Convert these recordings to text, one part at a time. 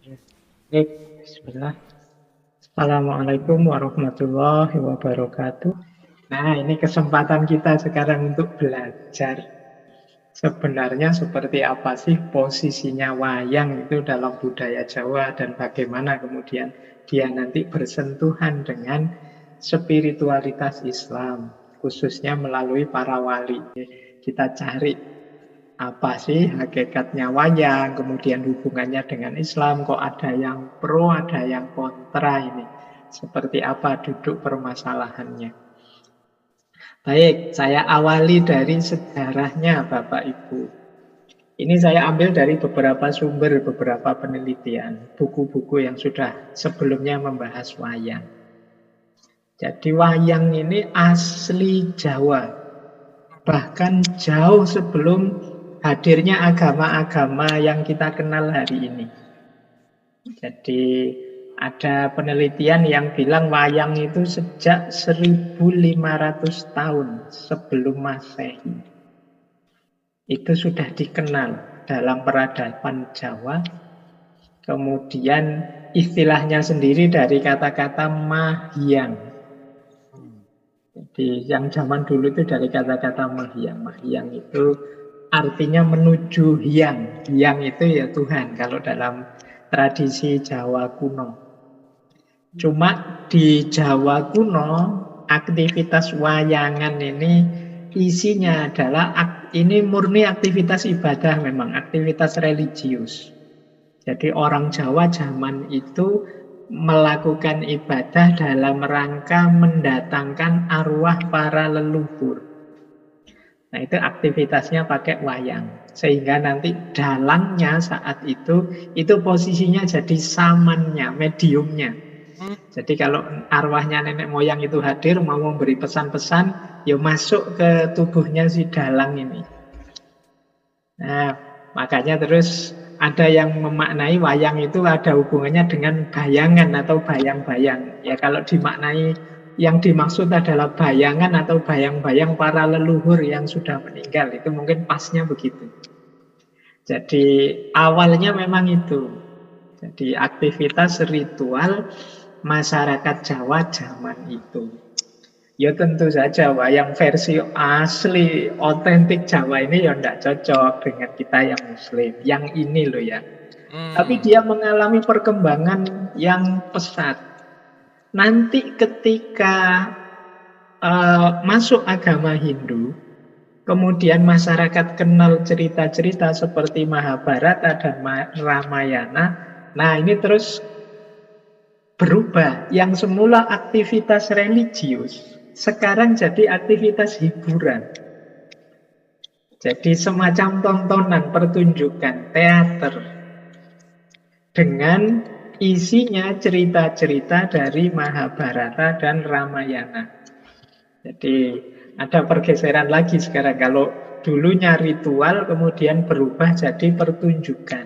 Oke, bismillah. Assalamualaikum warahmatullahi wabarakatuh. Nah, ini kesempatan kita sekarang untuk belajar. Sebenarnya seperti apa sih posisinya wayang itu dalam budaya Jawa dan bagaimana kemudian dia nanti bersentuhan dengan spiritualitas Islam, khususnya melalui para wali. Kita cari apa sih hakikatnya wayang, kemudian hubungannya dengan Islam, kok ada yang pro, ada yang kontra ini. Seperti apa duduk permasalahannya. Baik, saya awali dari sejarahnya Bapak Ibu. Ini saya ambil dari beberapa sumber, beberapa penelitian, buku-buku yang sudah sebelumnya membahas wayang. Jadi wayang ini asli Jawa, bahkan jauh sebelum hadirnya agama-agama yang kita kenal hari ini. Jadi ada penelitian yang bilang wayang itu sejak 1500 tahun sebelum Masehi. Itu sudah dikenal dalam peradaban Jawa. Kemudian istilahnya sendiri dari kata-kata mahyang. Jadi yang zaman dulu itu dari kata-kata mahyang. Mahyang itu artinya menuju hyang. Hyang itu ya Tuhan kalau dalam tradisi Jawa kuno. Cuma di Jawa kuno aktivitas wayangan ini isinya adalah ini murni aktivitas ibadah, memang aktivitas religius. Jadi orang Jawa zaman itu melakukan ibadah dalam rangka mendatangkan arwah para leluhur. Nah, itu aktivitasnya pakai wayang. Sehingga nanti dalangnya saat itu posisinya jadi samannya, mediumnya. Jadi kalau arwahnya nenek moyang itu hadir mau memberi pesan-pesan, ya masuk ke tubuhnya si dalang ini. Nah, makanya terus ada yang memaknai wayang itu ada hubungannya dengan bayangan atau bayang-bayang. Ya kalau dimaknai yang dimaksud adalah bayangan atau bayang-bayang para leluhur yang sudah meninggal, itu mungkin pasnya begitu. Jadi awalnya memang itu. Jadi aktivitas ritual masyarakat Jawa zaman itu. Ya tentu saja wayang versi asli, otentik Jawa ini ya tidak cocok dengan kita yang Muslim. Yang ini loh ya. Tapi dia mengalami perkembangan yang pesat. Nanti ketika masuk agama Hindu, kemudian masyarakat kenal cerita-cerita seperti Mahabharata dan Ramayana. Nah ini terus berubah. Yang semula aktivitas religius, sekarang jadi aktivitas hiburan. Jadi semacam tontonan, pertunjukan, teater. Dengan isinya cerita-cerita dari Mahabharata dan Ramayana. Jadi ada pergeseran lagi sekarang. Kalau dulunya ritual kemudian berubah jadi pertunjukan.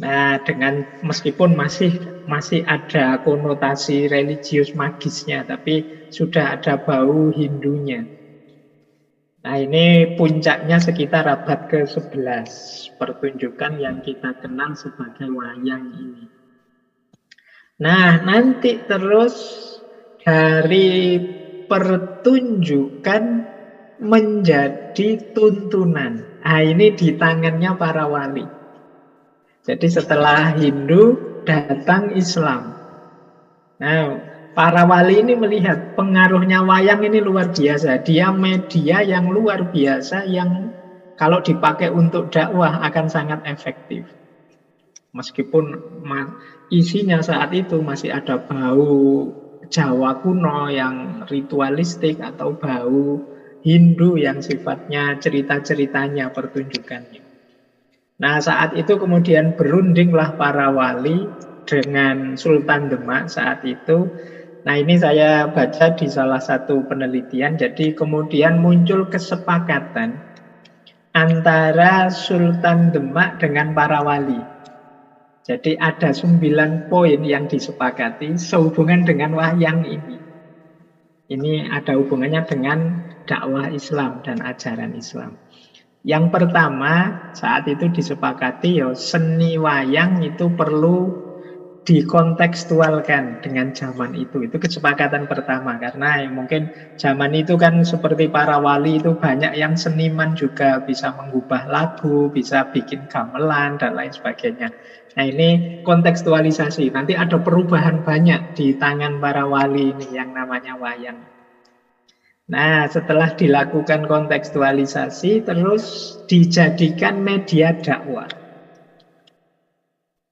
Nah, dengan meskipun masih ada konotasi religius magisnya, tapi sudah ada bau Hindunya. Nah, ini puncaknya sekitar abad ke-11, pertunjukan yang kita kenal sebagai wayang ini. Nah, nanti terus dari pertunjukan menjadi tuntunan. Nah, ini di tangannya para wali. Jadi setelah Hindu datang Islam. Nah, para wali ini melihat pengaruhnya wayang ini luar biasa. Dia media yang luar biasa yang kalau dipakai untuk dakwah akan sangat efektif. Meskipun isinya saat itu masih ada bau Jawa kuno yang ritualistik atau bau Hindu yang sifatnya cerita-ceritanya, pertunjukannya. Nah, saat itu kemudian berundinglah para wali dengan Sultan Demak saat itu. Nah, ini saya baca di salah satu penelitian. Jadi kemudian muncul kesepakatan antara Sultan Demak dengan para wali. Jadi ada 9 poin yang disepakati sehubungan dengan wayang ini. Ini ada hubungannya dengan dakwah Islam dan ajaran Islam. Yang pertama, saat itu disepakati ya seni wayang itu perlu dikontekstualkan dengan zaman itu. Itu kesepakatan pertama, karena mungkin zaman itu kan seperti para wali itu banyak yang seniman juga, bisa mengubah lagu, bisa bikin gamelan dan lain sebagainya. Nah, ini kontekstualisasi. Nanti ada perubahan banyak di tangan para wali ini yang namanya wayang. Nah, setelah dilakukan kontekstualisasi, terus dijadikan media dakwah.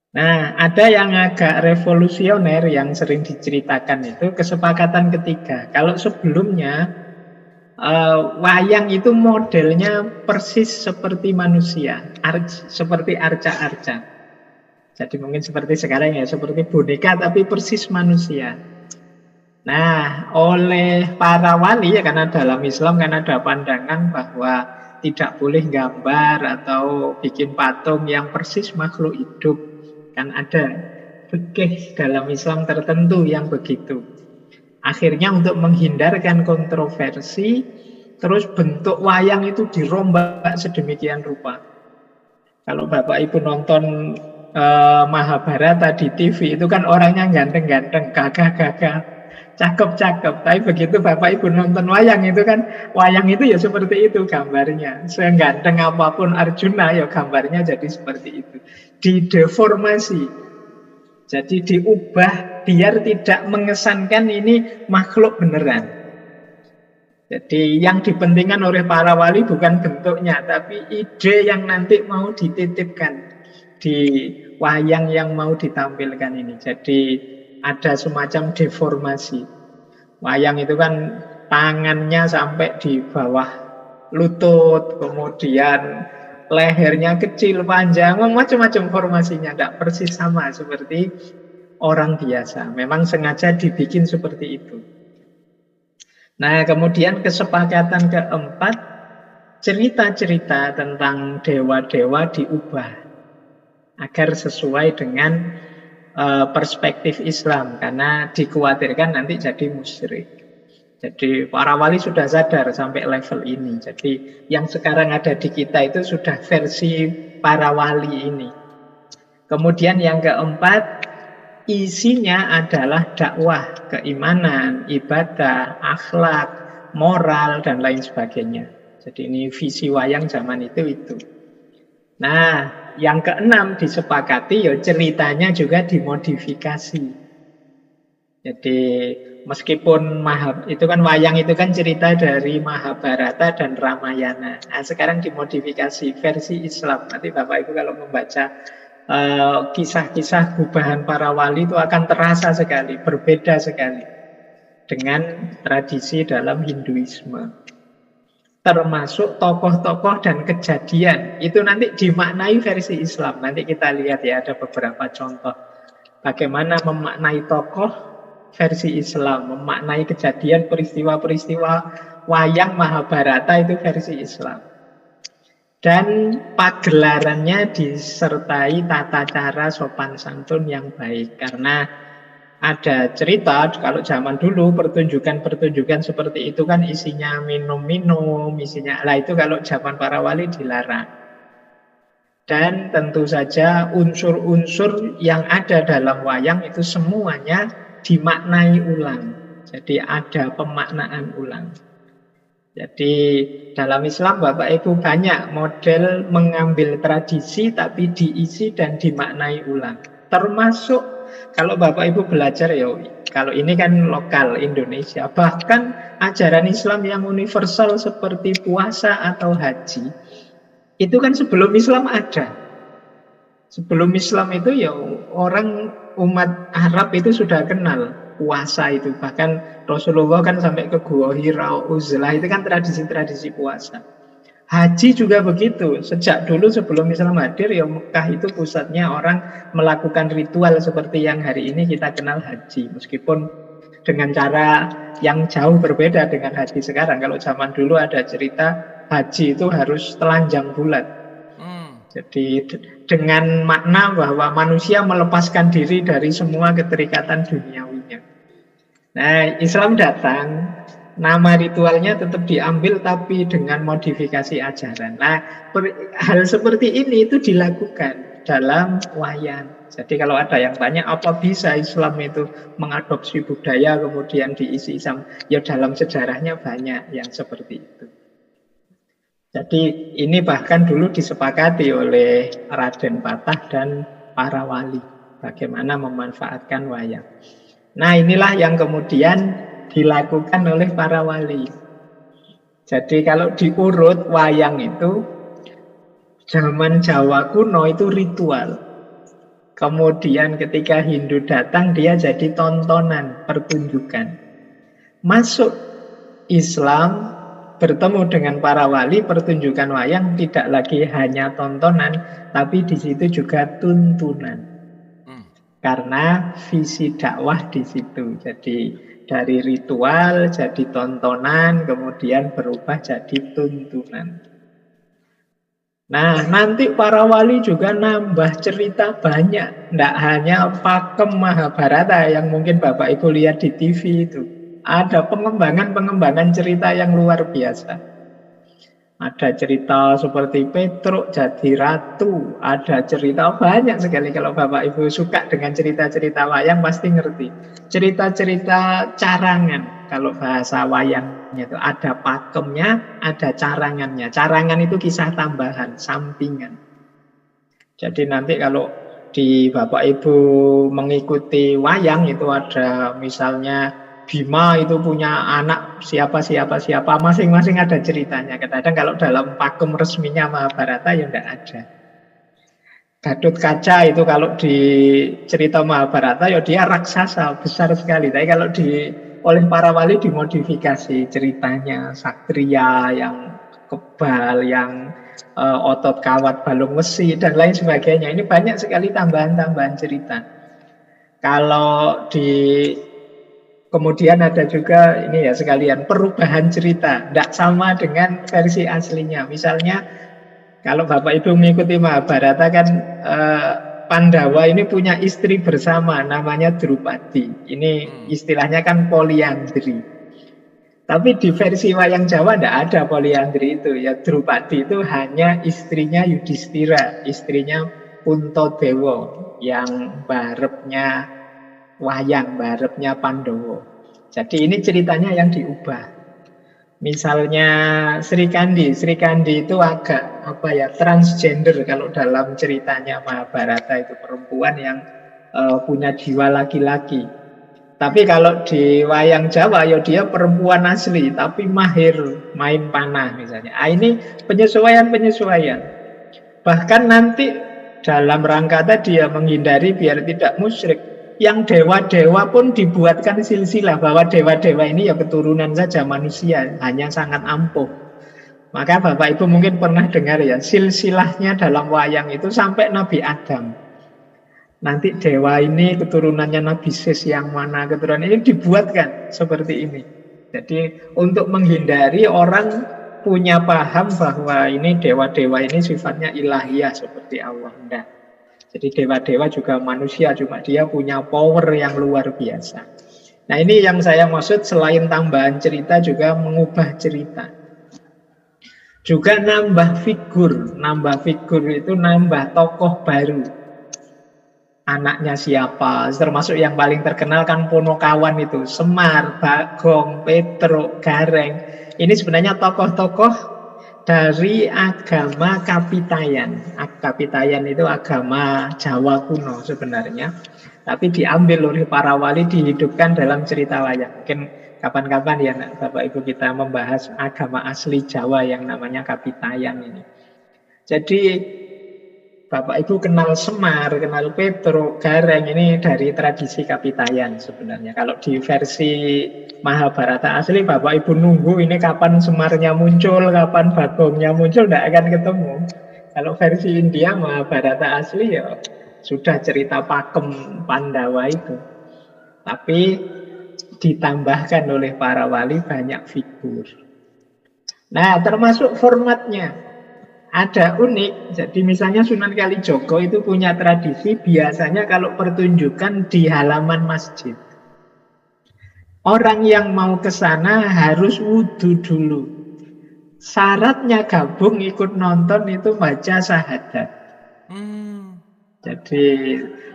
Nah, ada yang agak revolusioner yang sering diceritakan itu kesepakatan ketiga. Kalau sebelumnya wayang itu modelnya persis seperti manusia, seperti arca-arca. Jadi mungkin seperti sekarang ya, seperti boneka tapi persis manusia. Nah, oleh para wali ya, karena dalam Islam kan ada pandangan bahwa tidak boleh gambar atau bikin patung yang persis makhluk hidup. Kan ada fikih dalam Islam tertentu yang begitu. Akhirnya untuk menghindarkan kontroversi, terus bentuk wayang itu dirombak sedemikian rupa. Kalau Bapak Ibu nonton Mahabharata di TV, itu kan orangnya ganteng-ganteng, gagah-gagah, cakep-cakep. Tapi begitu Bapak Ibu nonton wayang itu kan, wayang itu ya seperti itu gambarnya. Seganteng apapun Arjuna, ya gambarnya jadi seperti itu. Dideformasi. Jadi diubah biar tidak mengesankan ini makhluk beneran. Jadi yang dipentingkan oleh para wali bukan bentuknya, tapi ide yang nanti mau dititipkan di wayang yang mau ditampilkan ini. Jadi ada semacam deformasi. Wayang itu kan tangannya sampai di bawah lutut, kemudian lehernya kecil, panjang, macam-macam formasinya, tidak persis sama seperti orang biasa. Memang sengaja dibikin seperti itu. Nah, kemudian kesepakatan keempat, cerita-cerita tentang dewa-dewa diubah agar sesuai dengan perspektif Islam, karena dikhawatirkan nanti jadi musyrik. Jadi para wali sudah sadar sampai level ini. Jadi yang sekarang ada di kita itu sudah versi para wali ini. Kemudian yang keempat, isinya adalah dakwah, keimanan, ibadah, akhlak, moral, dan lain sebagainya. Jadi ini visi wayang zaman itu. Nah, yang keenam disepakati ya ceritanya juga dimodifikasi. Jadi meskipun itu kan wayang itu kan cerita dari Mahabharata dan Ramayana. Nah, sekarang dimodifikasi versi Islam. Nanti Bapak Ibu kalau membaca kisah-kisah gubahan para wali itu akan terasa sekali, berbeda sekali dengan tradisi dalam Hinduisme. Termasuk tokoh-tokoh dan kejadian itu nanti dimaknai versi Islam. Nanti kita lihat ya, ada beberapa contoh bagaimana memaknai tokoh versi Islam, memaknai kejadian peristiwa-peristiwa wayang Mahabharata itu versi Islam. Dan pagelarannya disertai tata cara sopan santun yang baik. Karena ada cerita, kalau zaman dulu pertunjukan-pertunjukan seperti itu kan isinya minum-minum, isinya lah, itu kalau zaman para wali dilarang. Dan tentu saja unsur-unsur yang ada dalam wayang itu semuanya dimaknai ulang. Jadi ada pemaknaan ulang. Jadi dalam Islam Bapak Ibu banyak model mengambil tradisi tapi diisi dan dimaknai ulang. Termasuk kalau Bapak Ibu belajar ya, kalau ini kan lokal Indonesia, bahkan ajaran Islam yang universal seperti puasa atau haji, itu kan sebelum Islam ada. Sebelum Islam itu ya orang umat Arab itu sudah kenal puasa itu. Bahkan Rasulullah kan sampai ke Gua Hira, Uzlah, itu kan tradisi-tradisi puasa. Haji juga begitu. Sejak dulu sebelum Islam hadir ya Mekah itu pusatnya orang melakukan ritual seperti yang hari ini kita kenal haji. Meskipun dengan cara yang jauh berbeda dengan haji sekarang. Kalau zaman dulu ada cerita haji itu harus telanjang bulat. Jadi dengan makna bahwa manusia melepaskan diri dari semua keterikatan duniawinya. Nah, Islam datang Nama ritualnya tetap diambil tapi dengan modifikasi ajaran. Nah, hal seperti ini itu dilakukan dalam wayang. Jadi kalau ada yang tanya apa bisa Islam itu mengadopsi budaya kemudian diisi Islam, ya dalam sejarahnya banyak yang seperti itu. Jadi ini bahkan dulu disepakati oleh Raden Patah dan para wali bagaimana memanfaatkan wayang. Nah, inilah yang kemudian dilakukan oleh para wali. Jadi kalau diurut wayang itu zaman Jawa kuno itu ritual. Kemudian ketika Hindu datang dia jadi tontonan, pertunjukan. Masuk Islam bertemu dengan para wali, pertunjukan wayang tidak lagi hanya tontonan, tapi di situ juga tuntunan. Karena visi dakwah di situ. Jadi dari ritual jadi tontonan, kemudian berubah jadi tuntunan. Nah, nanti para wali juga nambah cerita banyak. Tidak hanya pakem Mahabharata yang mungkin Bapak Ibu lihat di TV itu. Ada pengembangan cerita yang luar biasa. Ada cerita seperti Petruk jadi ratu. Ada cerita banyak sekali. Kalau Bapak Ibu suka dengan cerita-cerita wayang pasti ngerti. Cerita-cerita carangan. Kalau bahasa wayangnya itu ada pakemnya, ada carangannya. Carangan itu kisah tambahan, sampingan. Jadi nanti kalau di Bapak Ibu mengikuti wayang itu ada misalnya Bima itu punya anak siapa, masing-masing ada ceritanya. Kadang-kadang kalau dalam pakem resminya Mahabharata ya tidak ada. Gatut Kaca itu kalau di cerita Mahabharata ya dia raksasa besar sekali. Tapi kalau oleh para wali dimodifikasi ceritanya Saktria yang kebal, yang otot kawat balung besi dan lain sebagainya. Ini banyak sekali tambahan-tambahan cerita. Kalau kemudian ada juga ini ya sekalian perubahan cerita, tidak sama dengan versi aslinya. Misalnya kalau Bapak Ibu mengikuti Mahabharata kan Pandawa ini punya istri bersama namanya Drupadi. Ini istilahnya kan poliandri. Tapi di versi wayang Jawa tidak ada poliandri itu. Ya Drupadi itu hanya istrinya Yudhistira, istrinya Puntadewa yang barepnya wayang, barepnya Pandowo. Jadi ini ceritanya yang diubah. Misalnya Sri Kandi itu agak transgender kalau dalam ceritanya Mahabharata itu perempuan yang punya jiwa laki-laki. Tapi kalau di wayang Jawa ya dia perempuan asli tapi mahir main panah misalnya. Ini penyesuaian. Bahkan nanti dalam rangka tadi ya menghindari biar tidak musyrik. Yang dewa-dewa pun dibuatkan silsilah bahwa dewa-dewa ini ya keturunan saja manusia, hanya sangat ampuh. Maka Bapak Ibu mungkin pernah dengar ya, silsilahnya dalam wayang itu sampai Nabi Adam. Nanti dewa ini keturunannya Nabi Sis yang mana, keturunan ini dibuatkan seperti ini. Jadi untuk menghindari orang punya paham bahwa ini dewa-dewa ini sifatnya ilahiyah seperti Allah. Enggak. Jadi dewa-dewa juga manusia, cuma dia punya power yang luar biasa. Nah ini yang saya maksud selain tambahan cerita juga mengubah cerita. Juga nambah figur. Nambah figur itu nambah tokoh baru. Anaknya siapa, termasuk yang paling terkenal kan Ponokawan itu. Semar, Bagong, Petruk, Gareng. Ini sebenarnya tokoh-tokoh dari agama Kapitayan. Kapitayan itu agama Jawa kuno sebenarnya. Tapi diambil oleh para wali, dihidupkan dalam cerita wayang. Mungkin kapan-kapan ya Bapak Ibu kita membahas agama asli Jawa yang namanya Kapitayan ini. Jadi Bapak Ibu kenal Semar, kenal Petruk, Gareng, ini dari tradisi Kapitayan sebenarnya. Kalau di versi Mahabharata asli Bapak Ibu nunggu ini kapan Semarnya muncul, kapan Bagongnya muncul, tidak akan ketemu. Kalau versi India Mahabharata asli ya sudah cerita pakem Pandawa itu. Tapi ditambahkan oleh para wali banyak figur. Nah termasuk formatnya. Ada unik, jadi misalnya Sunan Kalijogo itu punya tradisi biasanya kalau pertunjukan di halaman masjid. Orang yang mau ke sana harus wudhu dulu. Syaratnya gabung ikut nonton itu baca syahadat. Jadi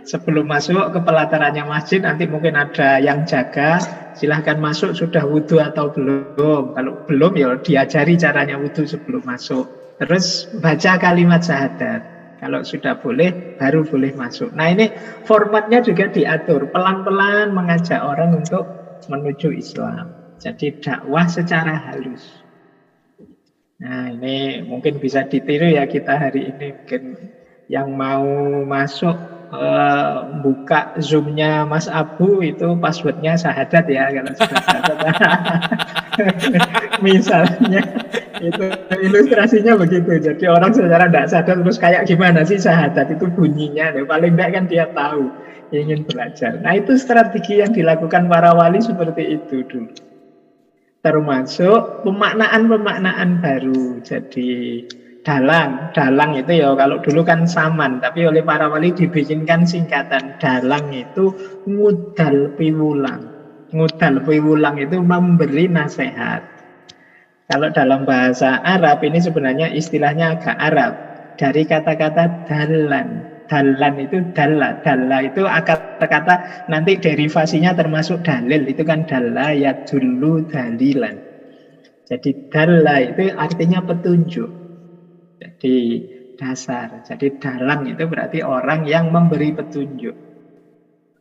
sebelum masuk ke pelatarannya masjid, nanti mungkin ada yang jaga. Silahkan masuk, sudah wudhu atau belum. Kalau belum ya diajari caranya wudhu sebelum masuk. Terus baca kalimat syahadat. Kalau sudah boleh, baru boleh masuk. Nah ini formatnya juga diatur. Pelan-pelan mengajak orang untuk menuju Islam. Jadi dakwah secara halus. Nah ini mungkin bisa ditiru ya kita hari ini. Mungkin yang mau masuk buka Zoom-nya Mas Abu itu passwordnya syahadat ya. Kalau sudah syahadat. Misalnya itu ilustrasinya begitu. Jadi orang secara tidak sadar terus kayak gimana sih syahadat itu bunyinya. Paling tidak kan dia tahu, ingin belajar. Nah itu strategi yang dilakukan para wali seperti itu dulu. Termasuk pemaknaan-pemaknaan baru. Jadi dalang itu ya kalau dulu kan saman, tapi oleh para wali dibikinkan singkatan. Dalang itu ngudal piwulang. Ngudal piwulang itu memberi nasihat. Kalau dalam bahasa Arab ini sebenarnya istilahnya agak Arab. Dari kata-kata dalan. Dalan itu dalla. Dalla itu akar kata nanti derivasinya termasuk dalil. Itu kan dalla ya dulu dalilan. Jadi dalla itu artinya petunjuk. Jadi dasar. Jadi dalang itu berarti orang yang memberi petunjuk.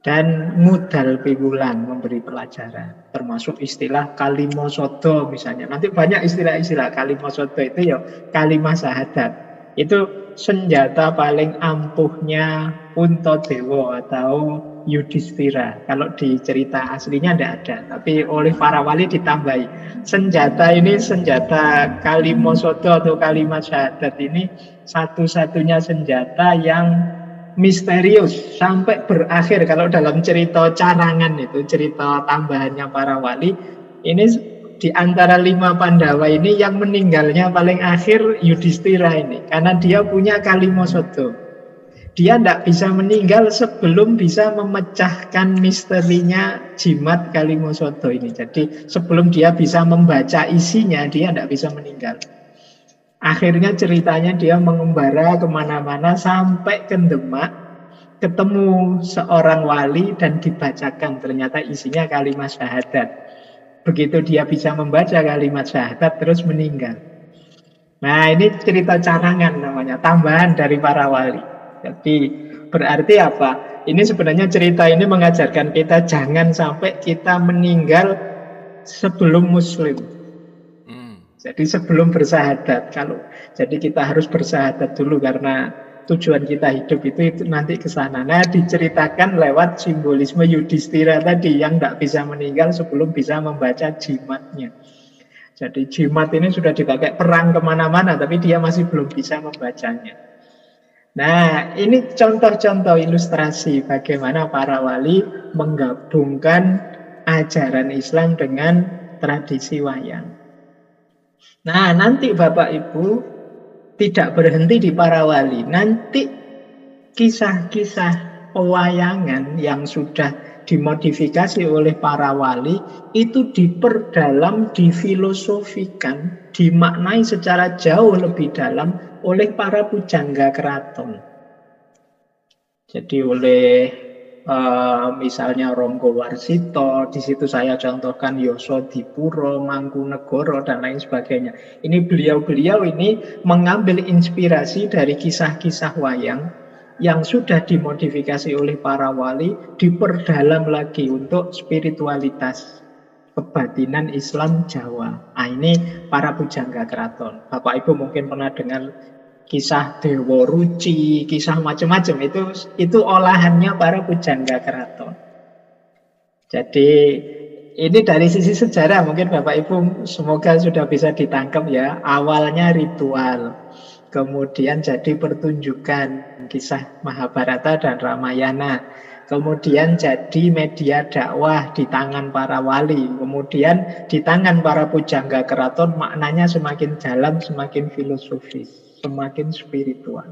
Dan ngudal piwulan, memberi pelajaran. Termasuk istilah kalimosodo misalnya. Nanti banyak istilah-istilah. Kalimosodo itu ya kalimah syahadat. Itu senjata paling ampuhnya Puntadewa atau Yudhistira. Kalau di cerita aslinya tidak ada. Tapi oleh para wali ditambahi. Senjata ini, senjata kalimosodo atau kalimat syahadat ini satu-satunya senjata yang misterius sampai berakhir. Kalau dalam cerita carangan itu, cerita tambahannya para wali, ini di antara 5 Pandawa ini yang meninggalnya paling akhir Yudhistira ini, karena dia punya kalimosodo. Dia tidak bisa meninggal sebelum bisa memecahkan misterinya jimat kalimosodo ini. Jadi sebelum dia bisa membaca isinya, dia tidak bisa meninggal. Akhirnya ceritanya dia mengembara kemana-mana sampai ke Demak, ketemu seorang wali dan dibacakan. Ternyata isinya kalimat syahadat. Begitu dia bisa membaca kalimat syahadat terus meninggal. Nah ini cerita carangan namanya, tambahan dari para wali. Jadi berarti apa? Ini sebenarnya cerita ini mengajarkan kita jangan sampai kita meninggal sebelum muslim. Jadi sebelum bersahadat, jadi kita harus bersahadat dulu karena tujuan kita hidup itu nanti ke sana. Nah, diceritakan lewat simbolisme Yudhistira tadi yang tidak bisa meninggal sebelum bisa membaca jimatnya. Jadi jimat ini sudah dipakai perang kemana-mana, tapi dia masih belum bisa membacanya. Nah, ini contoh-contoh ilustrasi bagaimana para wali menggabungkan ajaran Islam dengan tradisi wayang. Nah, nanti Bapak Ibu tidak berhenti di para wali. Nanti kisah-kisah pewayangan yang sudah dimodifikasi oleh para wali itu diperdalam, difilosofikan, dimaknai secara jauh lebih dalam oleh para pujangga keraton. Jadi oleh misalnya Ronggo Warsito, di situ saya contohkan Yosodipuro, Mangkunegoro dan lain sebagainya. Ini beliau-beliau ini mengambil inspirasi dari kisah-kisah wayang yang sudah dimodifikasi oleh para wali, diperdalam lagi untuk spiritualitas kebatinan Islam Jawa. Nah, ini para pujangga keraton. Bapak Ibu mungkin pernah dengar kisah Dewa Ruci, kisah macam-macam itu olahannya para pujangga keraton. Jadi ini dari sisi sejarah mungkin Bapak Ibu semoga sudah bisa ditangkap ya. Awalnya ritual, kemudian jadi pertunjukan kisah Mahabharata dan Ramayana, kemudian jadi media dakwah di tangan para wali, kemudian di tangan para pujangga keraton maknanya semakin dalam, semakin filosofis, semakin spiritual.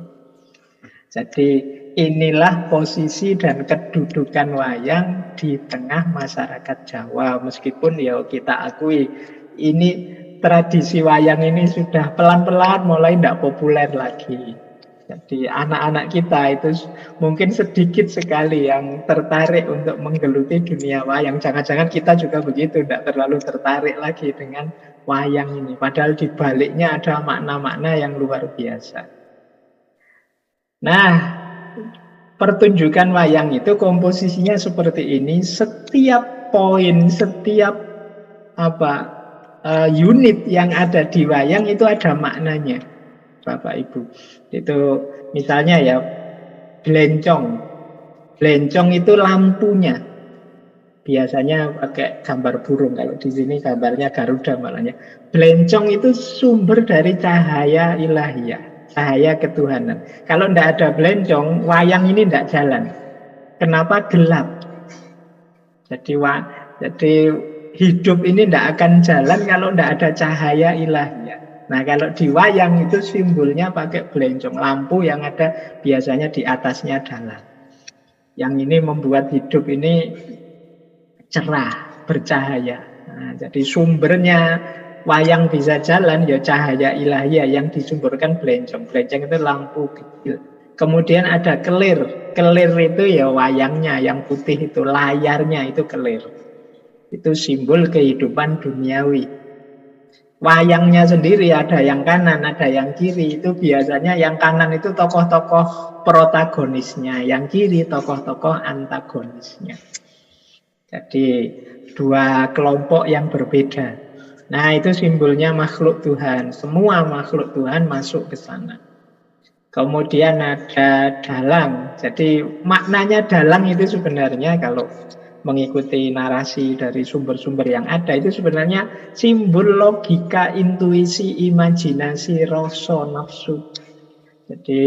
Jadi inilah posisi dan kedudukan wayang di tengah masyarakat Jawa. Meskipun ya kita akui ini tradisi wayang ini sudah pelan-pelan mulai tidak populer lagi. Jadi anak-anak kita itu mungkin sedikit sekali yang tertarik untuk menggeluti dunia wayang. Jangan-jangan kita juga begitu, tidak terlalu tertarik lagi dengan wayang ini. Padahal di baliknya ada makna-makna yang luar biasa. Nah, pertunjukan wayang itu komposisinya seperti ini. Setiap poin, setiap unit yang ada di wayang itu ada maknanya, Bapak Ibu. Itu misalnya ya blencong. Blencong itu lampunya. Biasanya pakai gambar burung. Kalau di sini gambarnya Garuda malahnya. Blencong itu sumber dari cahaya ilahiyah, cahaya ketuhanan. Kalau tidak ada blencong, wayang ini tidak jalan. Kenapa? Gelap. Jadi hidup ini tidak akan jalan kalau tidak ada cahaya ilahiyah. Nah, kalau di wayang itu simbolnya pakai blencong, lampu yang ada biasanya di atasnya dalam. Yang ini membuat hidup ini cerah, bercahaya. Nah, jadi sumbernya wayang bisa jalan ya cahaya ilahiyah yang disumberkan blencong. Blencong itu lampu kecil. Kemudian ada kelir. Kelir itu ya wayangnya, yang putih itu layarnya itu kelir. Itu simbol kehidupan duniawi. Wayangnya sendiri ada yang kanan, ada yang kiri. Itu biasanya yang kanan itu tokoh-tokoh protagonisnya, yang kiri tokoh-tokoh antagonisnya. Jadi dua kelompok yang berbeda. Nah, itu simbolnya makhluk Tuhan. Semua makhluk Tuhan masuk ke sana. Kemudian ada dalang. Jadi maknanya dalang itu sebenarnya kalau mengikuti narasi dari sumber-sumber yang ada itu sebenarnya simbol logika, intuisi, imajinasi, rasa, nafsu. Jadi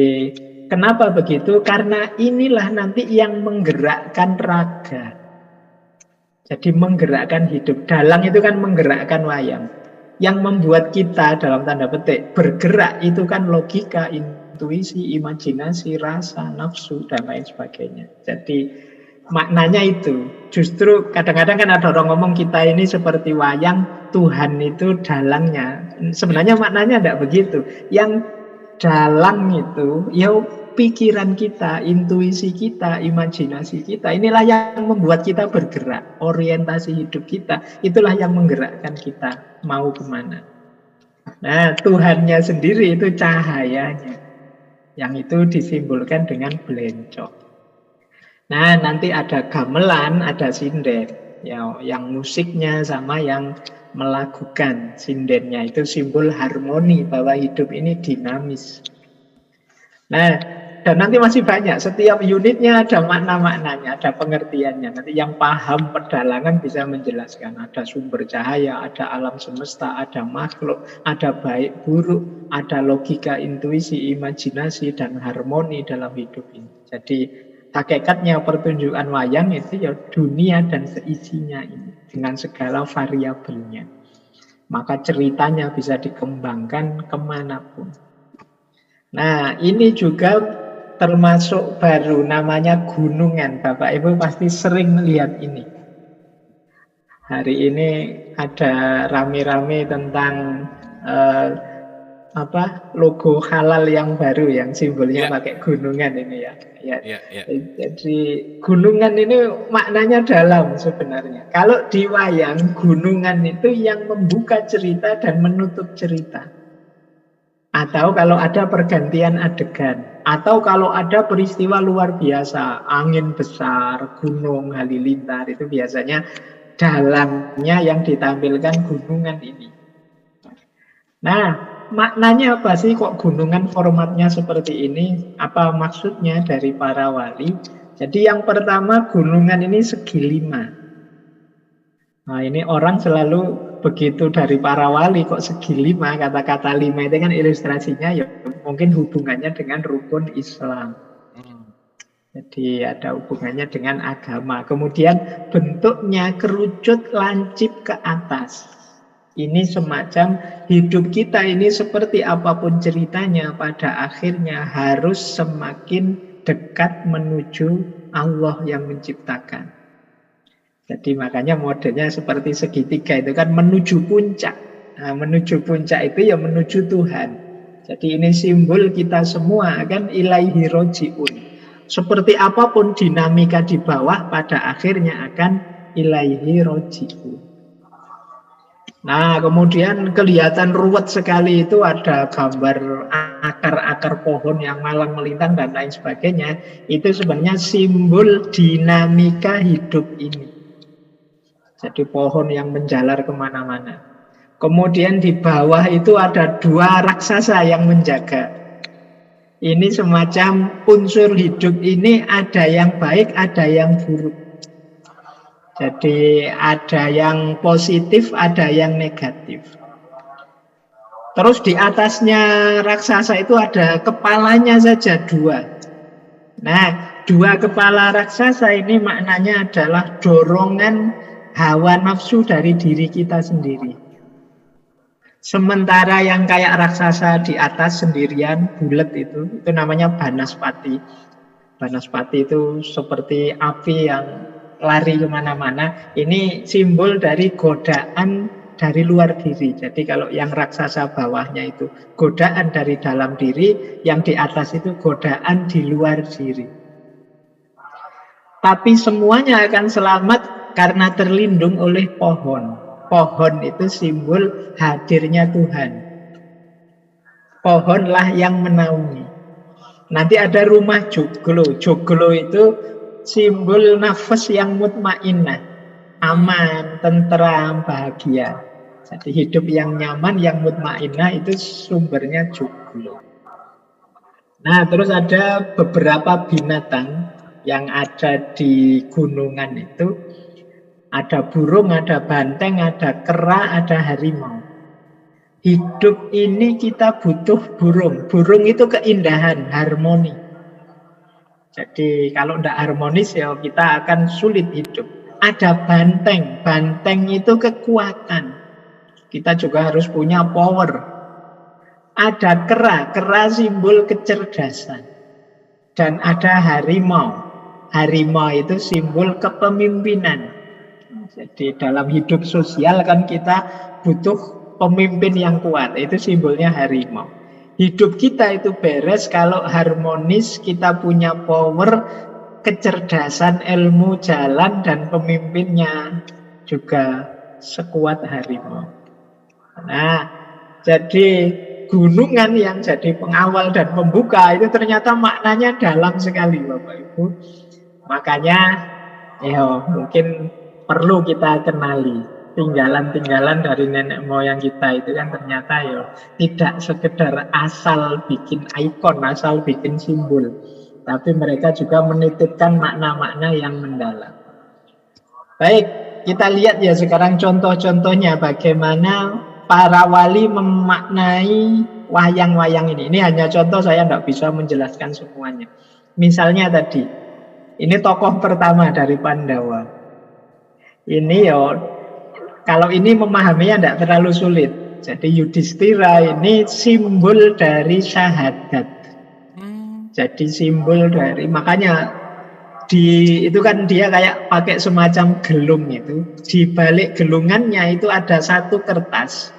kenapa begitu? Karena inilah nanti yang menggerakkan raga. Jadi menggerakkan hidup. Dalang itu kan menggerakkan wayang. Yang membuat kita dalam tanda petik bergerak itu kan logika, intuisi, imajinasi, rasa, nafsu, dan lain sebagainya. Jadi maknanya itu. Justru kadang-kadang kan ada orang ngomong kita ini seperti wayang, Tuhan itu dalangnya. Sebenarnya maknanya tidak begitu. Yang dalang itu ya pikiran kita, intuisi kita, imajinasi kita. Inilah yang membuat kita bergerak. Orientasi hidup kita, itulah yang menggerakkan kita mau kemana. Nah, Tuhannya sendiri itu cahayanya. Yang itu disimbolkan dengan blencong. Nah, nanti ada gamelan, ada sinden. Ya, yang musiknya sama yang melakukan sindennya. Itu simbol harmoni bahwa hidup ini dinamis. Nah, dan nanti masih banyak. Setiap unitnya ada makna-maknanya, ada pengertiannya. Nanti yang paham pedalangan bisa menjelaskan. Ada sumber cahaya, ada alam semesta, ada makhluk, ada baik buruk, ada logika, intuisi, imajinasi, dan harmoni dalam hidup ini. Jadi hakikatnya pertunjukan wayang itu ya dunia dan seisinya ini dengan segala variabelnya. Maka ceritanya bisa dikembangkan kemanapun. Nah, ini juga termasuk baru namanya gunungan. Bapak Ibu pasti sering melihat ini. Hari ini ada rame-rame tentang logo halal yang baru yang simbolnya pakai gunungan ini ya. Jadi gunungan ini maknanya dalam sebenarnya. Kalau di wayang gunungan itu yang membuka cerita dan menutup cerita. Atau kalau ada pergantian adegan, atau kalau ada peristiwa luar biasa, angin besar, gunung halilintar, itu biasanya dalangnya yang ditampilkan gunungan ini. Nah, maknanya apa sih kok gunungan formatnya seperti ini? Apa maksudnya dari para wali? Jadi yang pertama, gunungan ini segi 5. Nah, ini orang selalu begitu dari para wali kok segi 5, kata-kata 5 itu kan ilustrasinya ya mungkin hubungannya dengan rukun Islam. Jadi ada hubungannya dengan agama. Kemudian bentuknya kerucut lancip ke atas. Ini semacam hidup kita ini seperti apapun ceritanya pada akhirnya harus semakin dekat menuju Allah yang menciptakan. Jadi makanya modelnya seperti segitiga itu kan menuju puncak. Nah, menuju puncak itu ya menuju Tuhan. Jadi ini simbol kita semua kan ilaihi roji'un. Seperti apapun dinamika di bawah pada akhirnya akan ilaihi roji'un. Nah, kemudian kelihatan ruwet sekali itu ada gambar akar-akar pohon yang malang melintang dan lain sebagainya. Itu sebenarnya simbol dinamika hidup ini. Jadi pohon yang menjalar kemana-mana. Kemudian di bawah itu ada dua raksasa yang menjaga. Ini semacam unsur hidup ini ada yang baik, ada yang buruk. Jadi ada yang positif, ada yang negatif. Terus di atasnya raksasa itu ada kepalanya saja dua. Nah, dua kepala raksasa ini maknanya adalah dorongan hawa nafsu dari diri kita sendiri. Sementara yang kayak raksasa di atas sendirian, bulat itu namanya Banaspati. Banaspati itu seperti api yang lari kemana-mana. Ini simbol dari godaan dari luar diri. Jadi kalau yang raksasa bawahnya itu godaan dari dalam diri, yang di atas itu godaan di luar diri. Tapi semuanya akan selamat karena terlindung oleh pohon. Pohon itu simbol hadirnya Tuhan. Pohonlah yang menaungi. Nanti ada rumah joglo. Joglo itu simbol nafas yang mutmainnah, aman, tentram, bahagia. Jadi hidup yang nyaman, yang mutmainnah itu sumbernya joglo. Nah, terus ada beberapa binatang yang ada di gunungan itu. Ada burung, ada banteng, ada kera, ada harimau. Hidup ini kita butuh burung. Burung itu keindahan, harmoni. Jadi kalau tidak harmonis ya kita akan sulit hidup. Ada banteng. Banteng itu kekuatan. Kita juga harus punya power. Ada kera. Kera simbol kecerdasan. Dan ada harimau. Harimau itu simbol kepemimpinan. Jadi dalam hidup sosial kan kita butuh pemimpin yang kuat. Itu simbolnya harimau. Hidup kita itu beres kalau harmonis, kita punya power, kecerdasan, ilmu, jalan, dan pemimpinnya juga sekuat harimau. Nah, jadi gunungan yang jadi pengawal dan pembuka itu ternyata maknanya dalam sekali, Bapak Ibu. Makanya ya mungkin perlu kita kenali tinggalan-tinggalan dari nenek moyang kita itu kan ternyata ya tidak sekedar asal bikin ikon, asal bikin simbol, tapi mereka juga menitipkan makna-makna yang mendalam. Baik, kita lihat ya sekarang contoh-contohnya bagaimana para wali memaknai wayang-wayang ini. Ini hanya contoh, saya tidak bisa menjelaskan semuanya. Misalnya tadi, ini tokoh pertama dari Pandawa. Ini ya, kalau ini memahaminya tidak terlalu sulit. Jadi Yudhistira ini simbol dari syahadat. Jadi simbol dari, makanya itu kan dia kayak pakai semacam gelung itu. Di balik gelungannya itu ada satu kertas.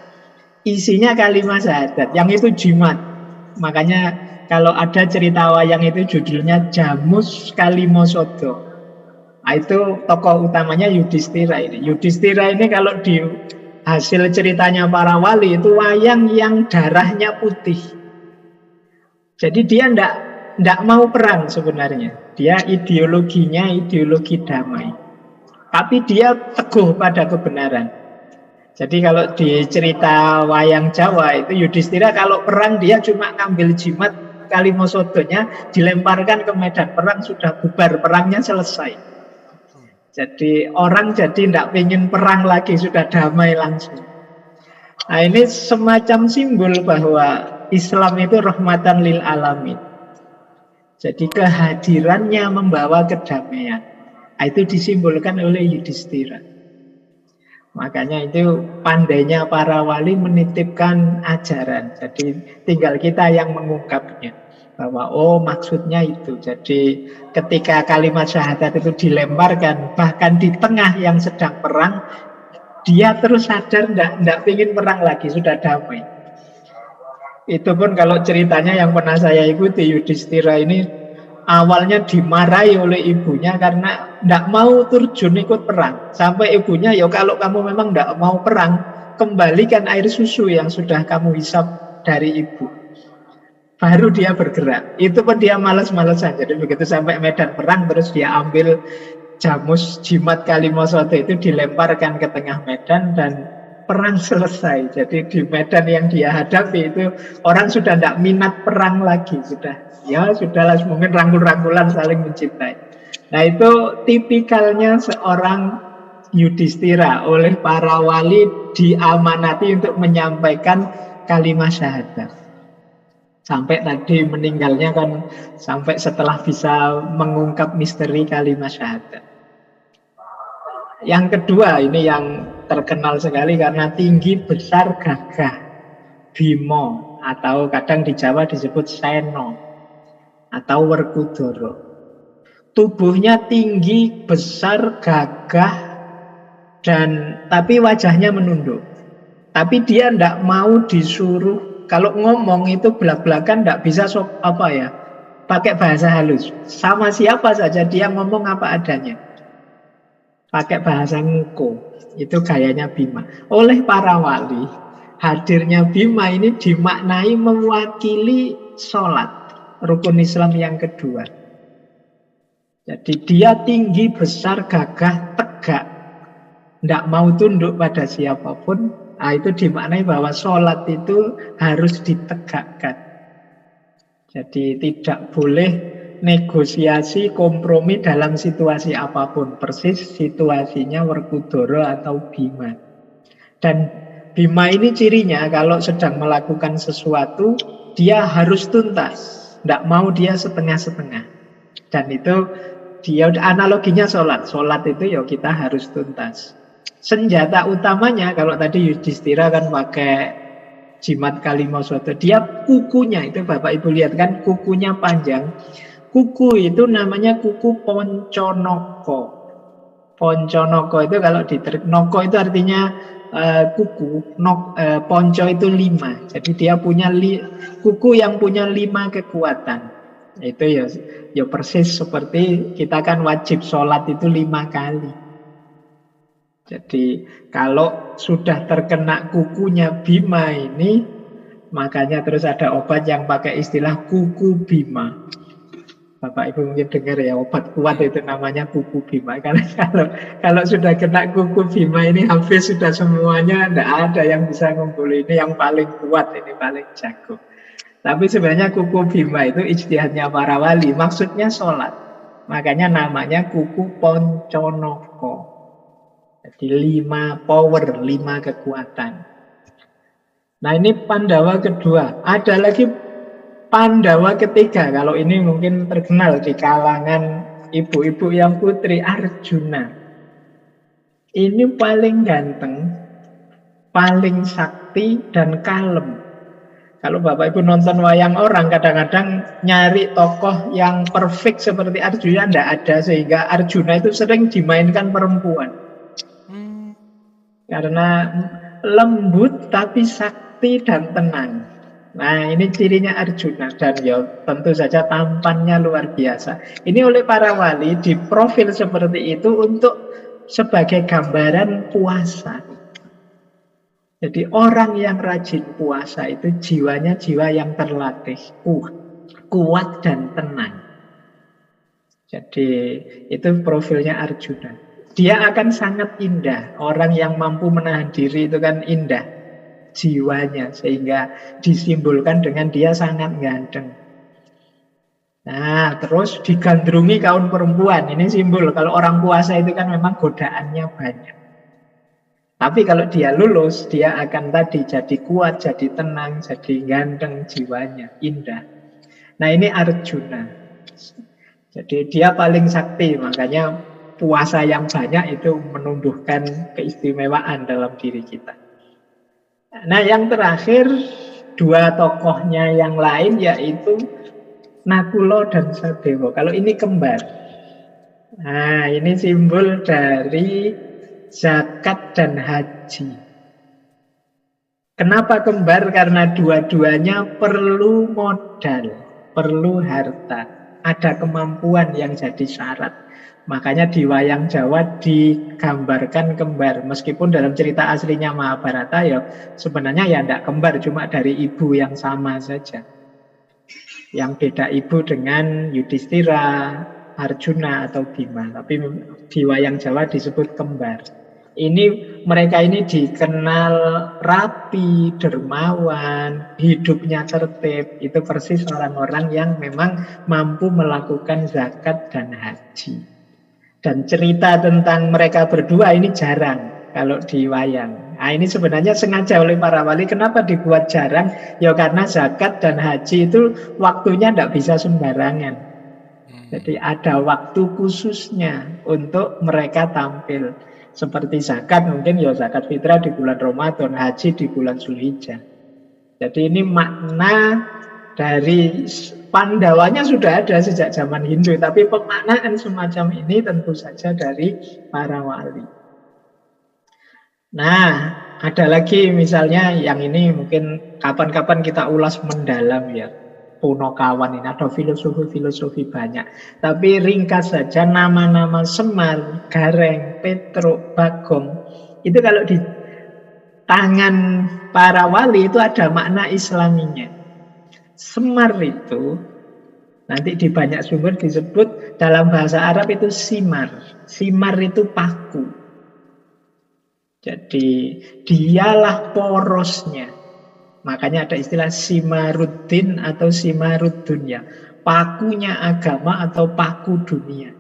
Isinya kalimat syahadat. Yang itu jimat. Makanya kalau ada cerita wayang itu judulnya Jamus Kalimosodo. Nah, itu tokoh utamanya Yudhistira ini. Yudhistira ini kalau di hasil ceritanya para wali itu wayang yang darahnya putih. Jadi dia tidak mau perang sebenarnya. Dia ideologinya ideologi damai. Tapi dia teguh pada kebenaran. Jadi kalau di cerita wayang Jawa itu Yudhistira kalau perang dia cuma ngambil jimat Kalimosodonya, dilemparkan ke medan perang, sudah bubar, perangnya selesai. Jadi orang jadi tidak ingin perang lagi, sudah damai langsung. Nah ini semacam simbol bahwa Islam itu rahmatan lil alamin. Jadi kehadirannya membawa kedamaian. Nah, itu disimbolkan oleh Yudhistira. Makanya itu pandainya para wali menitipkan ajaran. Jadi tinggal kita yang mengungkapnya. bahwa oh maksudnya itu. Jadi ketika kalimat syahadat itu dilemparkan, bahkan di tengah yang sedang perang, dia terus sadar enggak ingin perang lagi, sudah damai. Itu pun kalau ceritanya yang pernah saya ikuti, Yudhistira ini awalnya dimarahi oleh ibunya karena enggak mau terjun ikut perang. Sampai ibunya, ya kalau kamu memang enggak mau perang, kembalikan air susu yang sudah kamu hisap dari ibu. Baru dia bergerak. Itu pun dia malas-malasan. Jadi begitu sampai medan perang, terus dia ambil jamus jimat Kalimasada itu dilemparkan ke tengah medan dan perang selesai. Jadi di medan yang dia hadapi itu orang sudah tidak minat perang lagi. Sudahlah mungkin rangkul-rangkulan saling mencintai. Nah itu tipikalnya seorang Yudhistira oleh para wali diamanati untuk menyampaikan kalimat syahadat. Sampai tadi meninggalnya kan sampai setelah bisa mengungkap misteri kalimat syahadat. Yang kedua ini yang terkenal sekali karena tinggi, besar, gagah. Bimo atau kadang di Jawa disebut Seno atau Werkudara. Tubuhnya tinggi, besar, gagah dan tapi wajahnya menunduk. Tapi dia tidak mau disuruh. Kalau ngomong itu belak-belakan tidak bisa pakai bahasa halus. Sama siapa saja dia ngomong apa adanya. Pakai bahasa nguko. Itu gayanya Bima. Oleh para wali, hadirnya Bima ini dimaknai mewakili sholat. Rukun Islam yang kedua. Jadi dia tinggi, besar, gagah, tegak. Tidak mau tunduk pada siapapun. Nah, itu dimaknai bahwa sholat itu harus ditegakkan. Jadi tidak boleh negosiasi, kompromi dalam situasi apapun. Persis situasinya Werkudara atau Bima. Dan Bima ini cirinya kalau sedang melakukan sesuatu, dia harus tuntas. Tidak mau dia setengah-setengah. Dan itu dia analoginya sholat. Sholat itu ya kita harus tuntas. Senjata utamanya kalau tadi Yudhistira kan pakai jimat Kalimasada, dia kukunya itu Bapak Ibu lihat kan kukunya panjang. Kuku itu namanya kuku Ponconoko. Ponconoko itu kalau noko itu artinya kuku, ponco itu 5. Jadi dia punya kuku yang punya 5 kekuatan. Itu ya persis seperti kita kan wajib sholat itu 5 kali. Jadi kalau sudah terkena kukunya Bima ini, makanya terus ada obat yang pakai istilah kuku Bima. Bapak Ibu mungkin dengar ya, obat kuat itu namanya kuku Bima. Karena kalau sudah kena kuku Bima ini habis sudah semuanya, tidak ada yang bisa ngumpul. Ini yang paling kuat, ini paling jago. Tapi sebenarnya kuku Bima itu ijtihadnya para wali, maksudnya sholat. Makanya namanya kuku Ponconoko. Jadi 5 power, 5 kekuatan. Nah ini Pandawa kedua. Ada lagi Pandawa ketiga. Kalau ini mungkin terkenal di kalangan ibu-ibu yang putri, Arjuna. Ini paling ganteng, paling sakti dan kalem. Kalau Bapak Ibu nonton wayang orang, kadang-kadang nyari tokoh yang perfect seperti Arjuna tidak ada. Sehingga Arjuna itu sering dimainkan perempuan. Karena lembut tapi sakti dan tenang. Nah ini cirinya Arjuna. Dan ya tentu saja tampannya luar biasa. Ini oleh para wali diprofil seperti itu untuk sebagai gambaran puasa. Jadi orang yang rajin puasa itu jiwanya jiwa yang terlatih, kuat dan tenang. Jadi itu profilnya Arjuna. Dia akan sangat indah. Orang yang mampu menahan diri itu kan indah jiwanya, sehingga disimbolkan dengan dia sangat ganteng. Nah, terus digandrungi kaum perempuan. Ini simbol kalau orang puasa itu kan memang godaannya banyak. Tapi kalau dia lulus, dia akan tadi jadi kuat, jadi tenang, jadi ganteng jiwanya, indah. Nah, ini Arjuna. Jadi dia paling sakti, makanya puasa yang banyak itu menumbuhkan keistimewaan dalam diri kita. Nah yang terakhir, 2 tokohnya yang lain yaitu Nakulo dan Sadewo. Kalau ini kembar. Nah, ini simbol dari zakat dan haji. Kenapa kembar? Karena dua-duanya perlu modal, perlu harta. Ada kemampuan yang jadi syarat. Makanya di wayang Jawa digambarkan kembar. Meskipun dalam cerita aslinya Mahabharata ya sebenarnya ya tidak kembar, cuma dari ibu yang sama saja. Yang beda ibu dengan Yudhistira, Arjuna atau Bima. Tapi di wayang Jawa disebut kembar. Mereka ini dikenal rapi, dermawan, hidupnya tertib. Itu persis orang-orang yang memang mampu melakukan zakat dan haji. Dan cerita tentang mereka berdua ini jarang kalau di wayang. Nah, ini sebenarnya sengaja oleh para wali. Kenapa dibuat jarang? Ya karena zakat dan haji itu waktunya tidak bisa sembarangan. Jadi ada waktu khususnya untuk mereka tampil. Seperti zakat mungkin ya zakat fitrah di bulan Ramadan, haji di bulan Zulhijjah. Jadi ini makna dari Pandawanya sudah ada sejak zaman Hindu, tapi pemaknaan semacam ini tentu saja dari para wali. Nah, ada lagi misalnya yang ini mungkin kapan-kapan kita ulas mendalam ya. Punokawan ini ada filosofi-filosofi banyak. Tapi ringkas saja nama-nama Semar, Gareng, Petruk, Bagong itu kalau di tangan para wali itu ada makna islaminya. Semar itu nanti di banyak sumber disebut dalam bahasa Arab itu simar. Simar itu paku. Jadi dialah porosnya. Makanya ada istilah simaruddin atau simaruddunya. Pakunya agama atau paku dunia.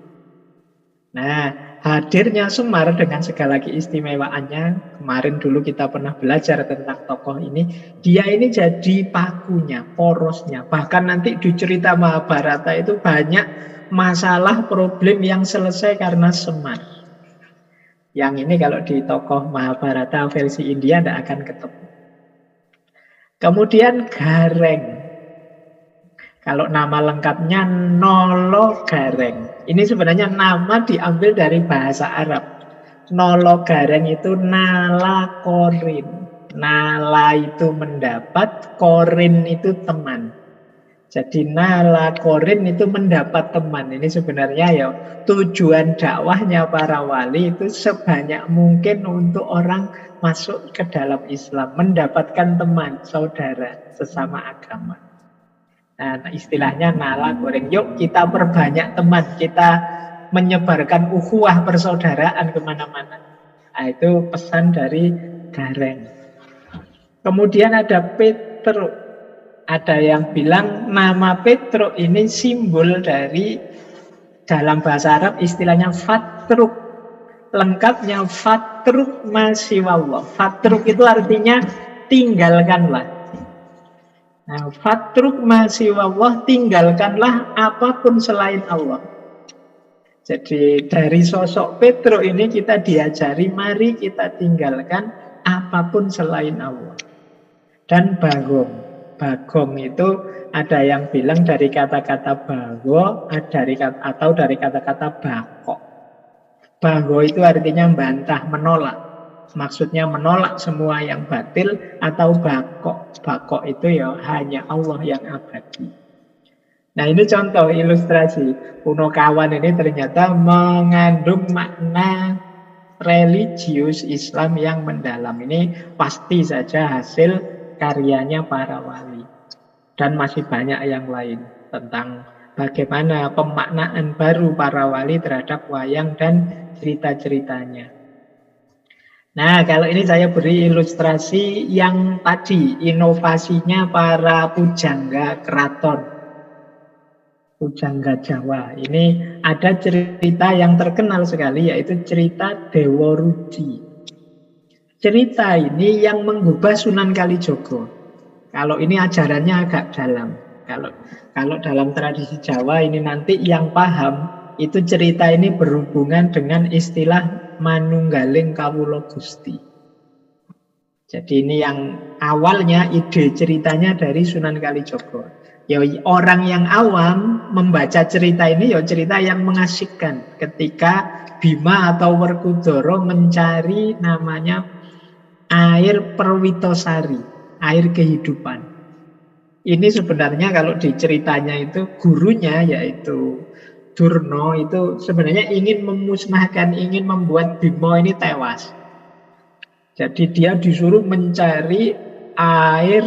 Nah, hadirnya Semar dengan segala keistimewaannya, kemarin dulu kita pernah belajar tentang tokoh ini, dia ini jadi pakunya, porosnya. Bahkan nanti di cerita Mahabharata itu banyak masalah problem yang selesai karena Semar. Yang ini kalau di tokoh Mahabharata versi India tidak akan ketemu. Kemudian Gareng. Kalau nama lengkapnya Nolo Gareng. Ini sebenarnya nama diambil dari bahasa Arab. Nolo Gareng itu nala korin. Nala itu mendapat, korin itu teman. Jadi nala korin itu mendapat teman. Ini sebenarnya ya tujuan dakwahnya para wali itu sebanyak mungkin untuk orang masuk ke dalam Islam. Mendapatkan teman, saudara, sesama agama. Nah, istilahnya nala goreng. Yuk kita perbanyak teman, kita menyebarkan ukhuwah persaudaraan kemana-mana. Nah, itu pesan dari Gareng. Kemudian ada Petruk. Ada yang bilang nama Petruk ini simbol dari dalam bahasa Arab istilahnya fatruk. Lengkapnya fatruk masiwallah. Fatruk itu artinya tinggalkanlah. Nah, fatruk masiwallah, tinggalkanlah apapun selain Allah. Jadi dari sosok Petruk ini kita diajari, mari kita tinggalkan apapun selain Allah. Dan Bagong. Bagong itu ada yang bilang dari kata-kata bago, atau dari kata-kata bakok. Bago itu artinya membantah, menolak. Maksudnya menolak semua yang batil, atau bakok. Bakok itu ya hanya Allah yang abadi. Nah, ini contoh ilustrasi. Punokawan ini ternyata mengandung makna religius Islam yang mendalam. Ini pasti saja hasil karyanya para wali. Dan masih banyak yang lain tentang bagaimana pemaknaan baru para wali terhadap wayang dan cerita-ceritanya. Nah, kalau ini saya beri ilustrasi yang tadi, inovasinya para pujangga keraton, pujangga Jawa. Ini ada cerita yang terkenal sekali, yaitu cerita Dewa Ruci. Cerita ini yang menggubah Sunan Kalijogo. Kalau ini ajarannya agak dalam. Kalau dalam tradisi Jawa ini nanti yang paham, itu cerita ini berhubungan dengan istilah manunggaling kawula Gusti. Jadi ini yang awalnya ide ceritanya dari Sunan Kalijogo. Ya orang yang awam membaca cerita ini ya cerita yang mengasihkan ketika Bima atau Werkudara mencari namanya air Perwitosari, air kehidupan. Ini sebenarnya kalau di ceritanya itu gurunya yaitu Durna itu sebenarnya ingin memusnahkan, ingin membuat Bima ini tewas. Jadi dia disuruh mencari air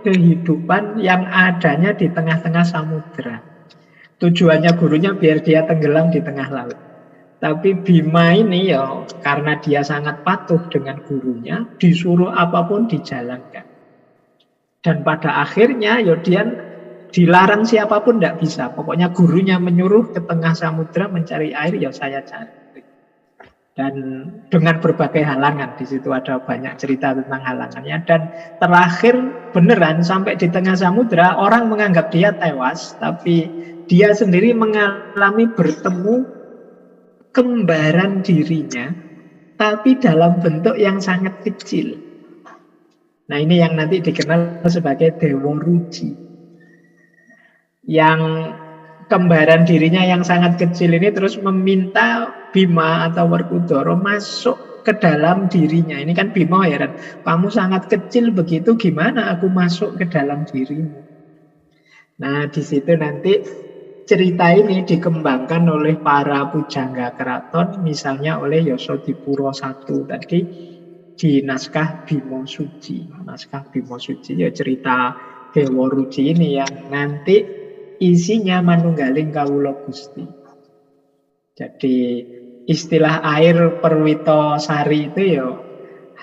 kehidupan yang adanya di tengah-tengah samudera. Tujuannya gurunya biar dia tenggelam di tengah laut. Tapi Bima ini ya karena dia sangat patuh dengan gurunya, disuruh apapun dijalankan. Dan pada akhirnya ya dia dilarang siapapun tidak bisa. Pokoknya gurunya menyuruh ke tengah samudera mencari air, ya saya cari. Dan dengan berbagai halangan, di situ ada banyak cerita tentang halangannya. Dan terakhir beneran sampai di tengah samudera, orang menganggap dia tewas, tapi dia sendiri mengalami bertemu kembaran dirinya, tapi dalam bentuk yang sangat kecil. Nah ini yang nanti dikenal sebagai Dewa Ruci. Yang kembaran dirinya yang sangat kecil ini terus meminta Bima atau Werkudara masuk ke dalam dirinya. Ini kan Bima heran, kamu sangat kecil begitu, gimana aku masuk ke dalam dirimu? Nah di situ nanti cerita ini dikembangkan oleh para pujangga keraton, misalnya oleh Yasadipura I tadi di naskah Bima Suci. Naskah Bima Suci ya cerita Dewa Ruci ini yang nanti isinya manunggaling kawula Gusti. Jadi istilah air Perwitosari itu ya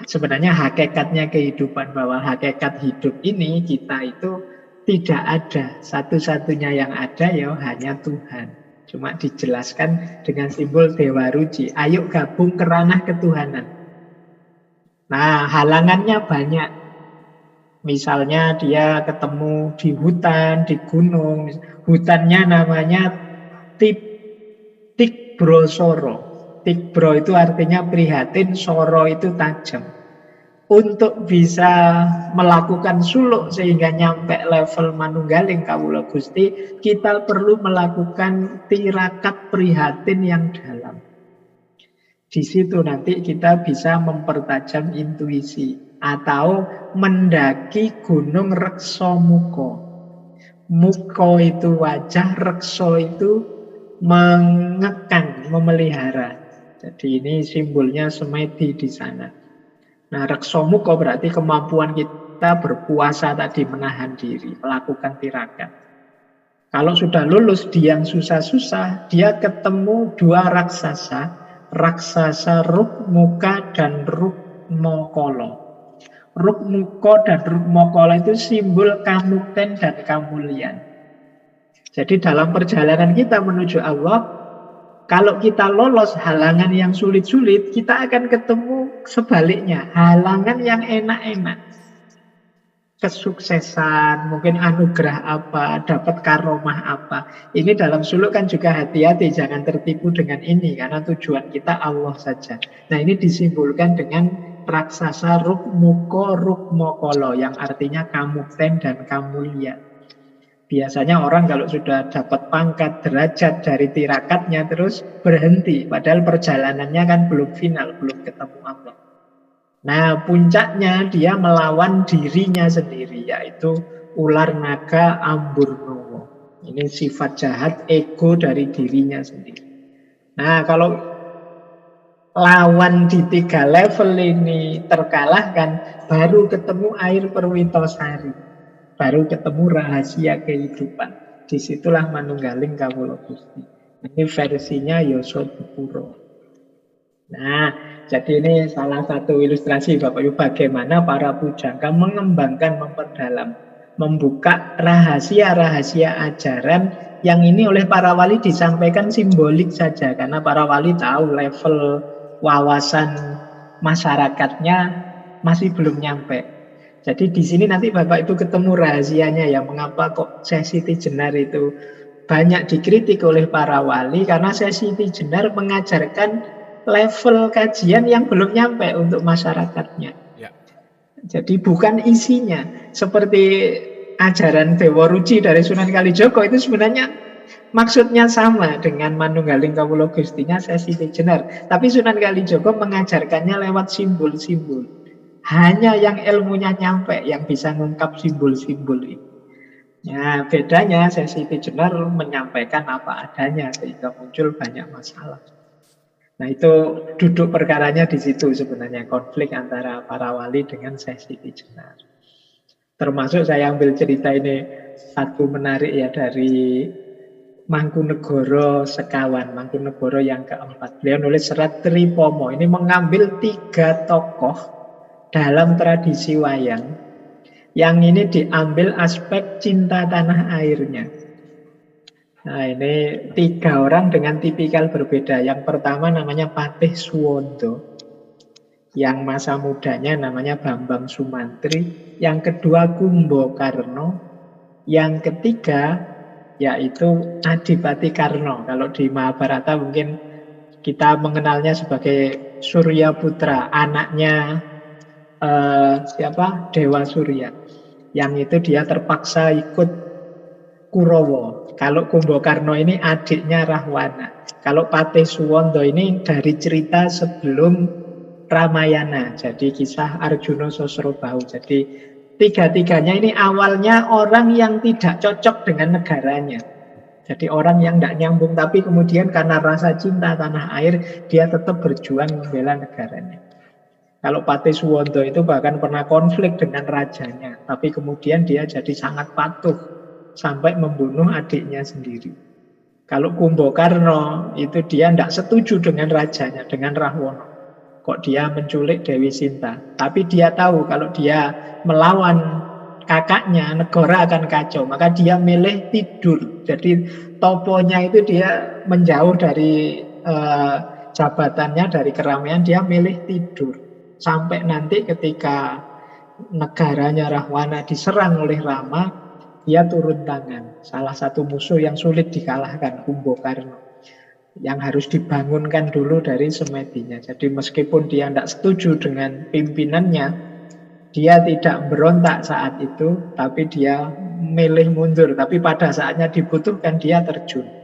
sebenarnya hakikatnya kehidupan, bahwa hakikat hidup ini kita itu tidak ada. Satu-satunya yang ada ya hanya Tuhan. Cuma dijelaskan dengan simbol Dewa Ruci. Ayo gabung ke ranah ketuhanan. Nah, halangannya banyak. Misalnya dia ketemu di hutan, di gunung. Hutannya namanya Tikbro Soro. Tikbro itu artinya prihatin, Soro itu tajam. Untuk bisa melakukan suluk sehingga nyampe level manunggaling kawula Gusti, kita perlu melakukan tirakat prihatin yang dalam. Di situ nanti kita bisa mempertajam intuisi atau mendaki gunung Rekso Muko. Muko itu wajah, Rekso itu mengekang, memelihara. Jadi ini simbolnya semedi di sana. Nah, Rekso Muko berarti kemampuan kita berpuasa tadi, menahan diri, melakukan tirakat. Kalau sudah lulus di yang susah-susah, dia ketemu dua raksasa, raksasa Rukmuka dan Rukmokolo. Rukmuka dan Rukmokolo itu simbol kamukten dan kamulian. Jadi dalam perjalanan kita menuju Allah, kalau kita lolos halangan yang sulit-sulit, kita akan ketemu sebaliknya, halangan yang enak-enak. Kesuksesan, mungkin anugerah apa, dapat karomah apa. Ini dalam suluk kan juga hati-hati, jangan tertipu dengan ini, karena tujuan kita Allah saja. Nah ini disimbolkan dengan raksasa Rukmuko Rukmokolo, yang artinya kamukten dan kamulian. Biasanya orang kalau sudah dapat pangkat, derajat dari tirakatnya terus berhenti. Padahal perjalanannya kan belum final, belum ketemu Allah. Nah puncaknya dia melawan dirinya sendiri, yaitu ular naga Amburnowo. Ini sifat jahat ego dari dirinya sendiri. Nah kalau lawan di 3 level ini terkalahkan, baru ketemu air Perwitosari. Baru ketemu rahasia kehidupan. Disitulah manunggaling kawula Gusti. Ini versinya Yasadipura. Nah, jadi ini salah satu ilustrasi Bapak Ibu bagaimana para pujangga mengembangkan, memperdalam, membuka rahasia-rahasia ajaran yang ini oleh para wali disampaikan simbolik saja, karena para wali tahu level wawasan masyarakatnya masih belum nyampe. Jadi di sini nanti Bapak Ibu ketemu rahasianya ya, mengapa kok Syekh Siti Jenar itu banyak dikritik oleh para wali, karena Syekh Siti Jenar mengajarkan level kajian yang belum nyampe untuk masyarakatnya. Ya. Jadi bukan isinya. Seperti ajaran Dewa Ruci dari Sunan Kalijogo itu sebenarnya maksudnya sama dengan Manunggaling Kawula Gustinya Sesi Pijenar. Tapi Sunan Kalijogo mengajarkannya lewat simbol-simbol. Hanya yang ilmunya nyampe yang bisa mengungkap simbol-simbol itu. Ya, bedanya Sesi Pijenar menyampaikan apa adanya sehingga muncul banyak masalah. Nah, itu duduk perkaranya di situ sebenarnya, konflik antara para wali dengan Sesi Pijenar. Termasuk saya ambil cerita ini satu menarik ya dari Mangkunegoro Sekawan, Mangkunegoro yang keempat. Beliau nulis serat Tripomo. Ini mengambil 3 tokoh dalam tradisi wayang. Yang ini diambil aspek cinta tanah airnya. Nah, ini 3 orang dengan tipikal berbeda. Yang pertama namanya Patih Suwondo. Yang masa mudanya namanya Bambang Sumantri. Yang kedua Kumbakarna. Yang ketiga yaitu Adipati Karna. Kalau di Mahabharata mungkin kita mengenalnya sebagai Surya Putra, anaknya siapa? Dewa Surya. Yang itu dia terpaksa ikut Kurawa. Kalau Kumbakarna ini adiknya Rahwana. Kalau Patih Suwondo ini dari cerita sebelum Ramayana. Jadi kisah Arjuna Sosrobahu. Jadi tiga-tiganya ini awalnya orang yang tidak cocok dengan negaranya. Jadi orang yang tidak nyambung. Tapi kemudian karena rasa cinta tanah air, dia tetap berjuang membela negaranya. Kalau Patih Suwondo itu bahkan pernah konflik dengan rajanya. Tapi kemudian dia jadi sangat patuh sampai membunuh adiknya sendiri. Kalau Kumbakarna itu dia tidak setuju dengan rajanya, dengan Rahwana. Kok dia menculik Dewi Sinta. Tapi dia tahu kalau dia melawan kakaknya, negara akan kacau. Maka dia milih tidur. Jadi toponya itu dia menjauh dari jabatannya, dari keramaian. Dia milih tidur. Sampai nanti ketika negaranya Rahwana diserang oleh Rama, dia turun tangan. Salah satu musuh yang sulit dikalahkan, Kumbakarna, yang harus dibangunkan dulu dari semedinya. Jadi meskipun dia tidak setuju dengan pimpinannya, dia tidak berontak saat itu, tapi dia milih mundur. Tapi pada saatnya dibutuhkan, dia terjun.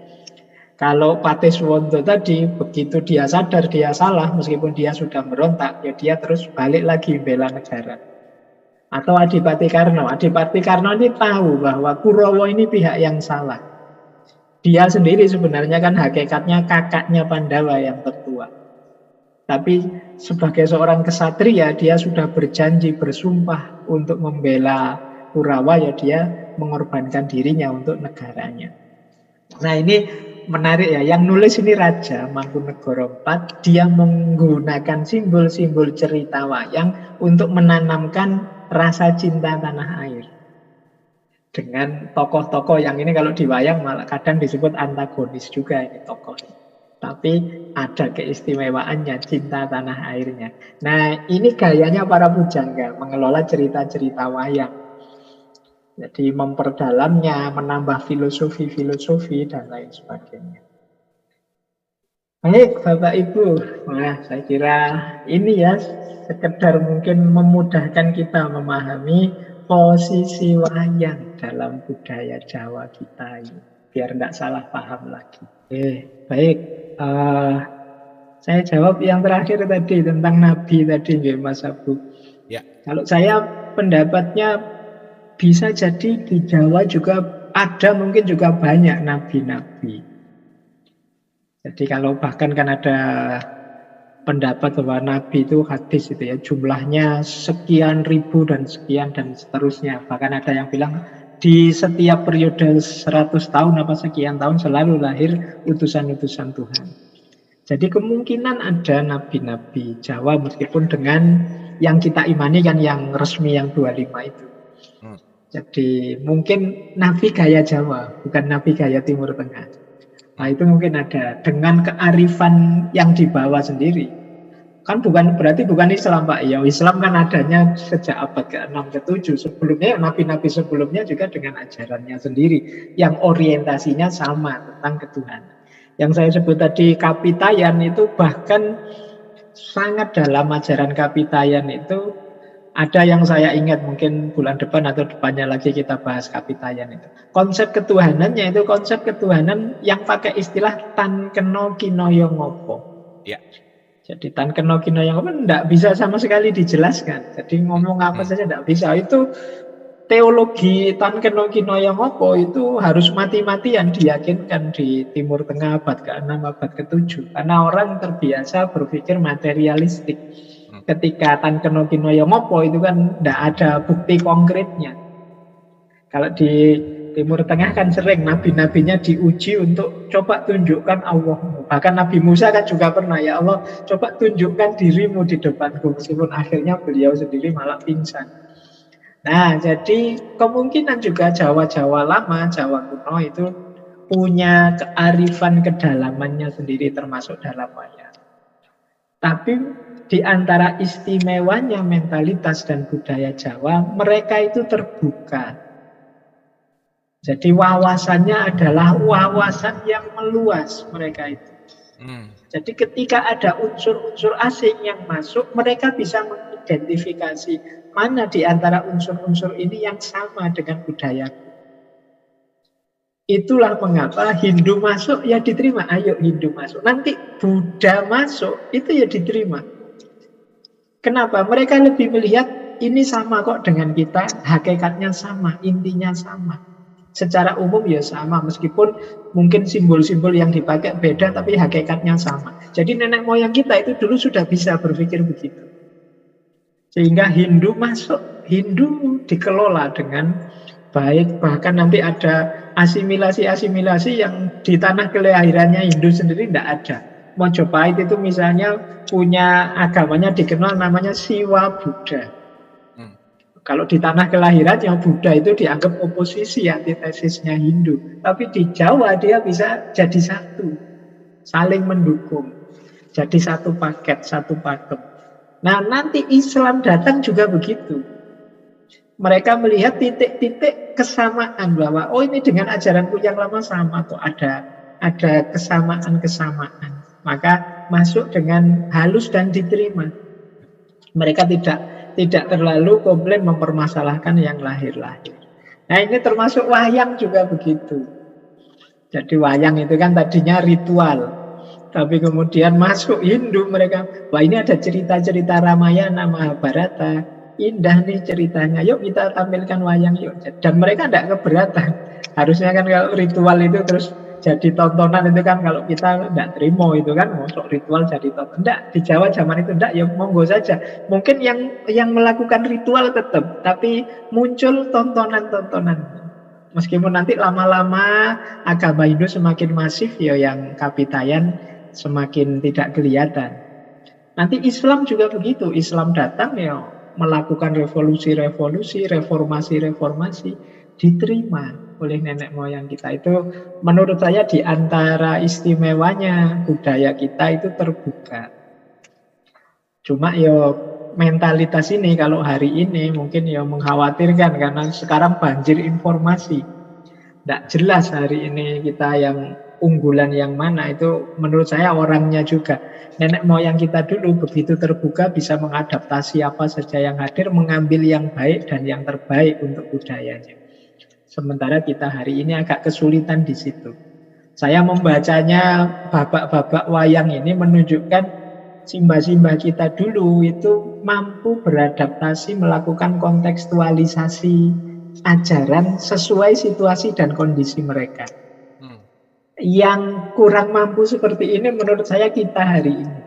Kalau Patih Suwondo tadi, begitu dia sadar dia salah, meskipun dia sudah berontak, ya dia terus balik lagi bela negara. Atau Adipati Karna. Adipati Karna ini tahu bahwa Kurawa ini pihak yang salah. Dia sendiri sebenarnya kan hakikatnya kakaknya Pandawa yang tertua. Tapi sebagai seorang kesatria, dia sudah berjanji, bersumpah untuk membela Kurawa, ya dia mengorbankan dirinya untuk negaranya. Nah, ini menarik ya, yang nulis ini Raja Mangkunegoro IV. Dia menggunakan simbol-simbol cerita wayang untuk menanamkan rasa cinta tanah air. Dengan tokoh-tokoh yang ini kalau di wayang malah kadang disebut antagonis juga ini tokoh. Tapi ada keistimewaannya, cinta tanah airnya. Nah, ini gayanya para pujangga mengelola cerita-cerita wayang. Jadi memperdalamnya, menambah filosofi-filosofi dan lain sebagainya. Baik, Bapak Ibu. Nah, saya kira ini ya sekedar mungkin memudahkan kita memahami posisi wayang dalam budaya Jawa kita ini. Biar tidak salah paham lagi. Baik. Saya jawab yang terakhir tadi tentang Nabi tadi, Mas Abu. Ya. Kalau saya pendapatnya bisa jadi di Jawa juga ada, mungkin juga banyak nabi-nabi. Jadi kalau bahkan kan ada pendapat bahwa nabi itu hadis itu ya, jumlahnya sekian ribu dan sekian dan seterusnya. Bahkan ada yang bilang di setiap periode 100 tahun apa sekian tahun selalu lahir utusan-utusan Tuhan. Jadi kemungkinan ada nabi-nabi Jawa meskipun dengan yang kita imani kan yang resmi yang 25 itu. Jadi mungkin nabi gaya Jawa, bukan nabi gaya Timur Tengah. Nah, itu mungkin ada dengan kearifan yang dibawa sendiri. Kan berarti bukan Islam, Pak. Ya, Islam kan adanya sejak abad ke-6 ke-7. Sebelumnya nabi-nabi sebelumnya juga dengan ajarannya sendiri yang orientasinya sama tentang ketuhanan. Yang saya sebut tadi Kapitayan itu bahkan sangat dalam ajaran Kapitayan itu Ada yang saya ingat, mungkin bulan depan atau depannya lagi kita bahas Kapitayan itu. Konsep ketuhanannya itu konsep ketuhanan yang pakai istilah tan keno kinoyo ngopo. Ya. Jadi tan keno kinoyo ngopo tidak bisa sama sekali dijelaskan. Jadi ngomong apa saja tidak bisa. Itu teologi tan keno kinoyo ngopo itu harus mati-matian diyakinkan di Timur Tengah abad ke-6, abad ke-7. Karena orang terbiasa berpikir materialistik. Ketika tan keno kinoyo ngopo itu kan tidak ada bukti konkretnya. Kalau di Timur Tengah kan sering nabi-nabinya diuji untuk coba tunjukkan Allah. Bahkan Nabi Musa kan juga pernah, ya Allah coba tunjukkan dirimu di depanku. Meskipun akhirnya beliau sendiri malah pingsan. Nah, jadi kemungkinan juga Jawa-Jawa lama, Jawa kuno itu punya kearifan kedalamannya sendiri termasuk dalam wayang. Tapi di antara istimewanya mentalitas dan budaya Jawa, mereka itu terbuka. Jadi wawasannya adalah wawasan yang meluas mereka itu. Jadi ketika ada unsur-unsur asing yang masuk, mereka bisa mengidentifikasi mana di antara unsur-unsur ini yang sama dengan budayaku. Itulah mengapa Hindu masuk ya diterima, ayo Hindu masuk. Nanti Buddha masuk, itu ya diterima. Kenapa? Mereka lebih melihat ini sama kok dengan kita, hakikatnya sama, intinya sama. Secara umum ya sama, meskipun mungkin simbol-simbol yang dipakai beda, tapi hakikatnya sama. Jadi nenek moyang kita itu dulu sudah bisa berpikir begitu. Sehingga Hindu masuk, Hindu dikelola dengan baik, bahkan nanti ada asimilasi-asimilasi yang di tanah kelahirannya Hindu sendiri tidak ada. Mojopahit itu misalnya punya agamanya dikenal namanya Siwa Buddha. Kalau di tanah kelahirannya Buddha itu dianggap oposisi, antitesisnya Hindu. Tapi di Jawa dia bisa jadi satu, saling mendukung. Jadi satu paket, satu pakem. Nah nanti Islam datang juga begitu. Mereka melihat titik-titik kesamaan bahwa oh ini dengan ajaranku yang lama sama tuh ada kesamaan-kesamaan. Maka masuk dengan halus dan diterima. Mereka tidak terlalu komplain mempermasalahkan yang lahir-lahir. Nah ini termasuk wayang juga begitu. Jadi wayang itu kan tadinya ritual, tapi kemudian masuk Hindu mereka, wah ini ada cerita-cerita Ramayana, Mahabharata, indah nih ceritanya, yuk kita tampilkan wayang yuk. Dan mereka tidak keberatan. Harusnya kan kalau ritual itu terus jadi tontonan itu kan kalau kita tidak terima itu kan, masuk ritual jadi tontonan. Tidak, di Jawa zaman itu tidak, ya monggo saja. Mungkin yang melakukan ritual tetap, tapi muncul tontonan-tontonan. Meskipun nanti lama-lama agama Hindu semakin masif, ya yang Kapitayan semakin tidak kelihatan. Nanti Islam juga begitu. Islam datang ya melakukan revolusi-revolusi, reformasi-reformasi, diterima oleh nenek moyang kita. Itu menurut saya di antara istimewanya budaya kita itu terbuka. Cuma ya mentalitas ini kalau hari ini mungkin ya mengkhawatirkan karena sekarang banjir informasi. Tidak jelas hari ini kita yang unggulan yang mana, itu menurut saya orangnya juga. Nenek moyang kita dulu begitu terbuka, bisa mengadaptasi apa saja yang hadir, mengambil yang baik dan yang terbaik untuk budayanya. Sementara kita hari ini agak kesulitan di situ. Saya membacanya babak-babak wayang ini menunjukkan simbah-simbah kita dulu itu mampu beradaptasi, melakukan kontekstualisasi ajaran sesuai situasi dan kondisi mereka. Yang kurang mampu seperti ini menurut saya kita hari ini.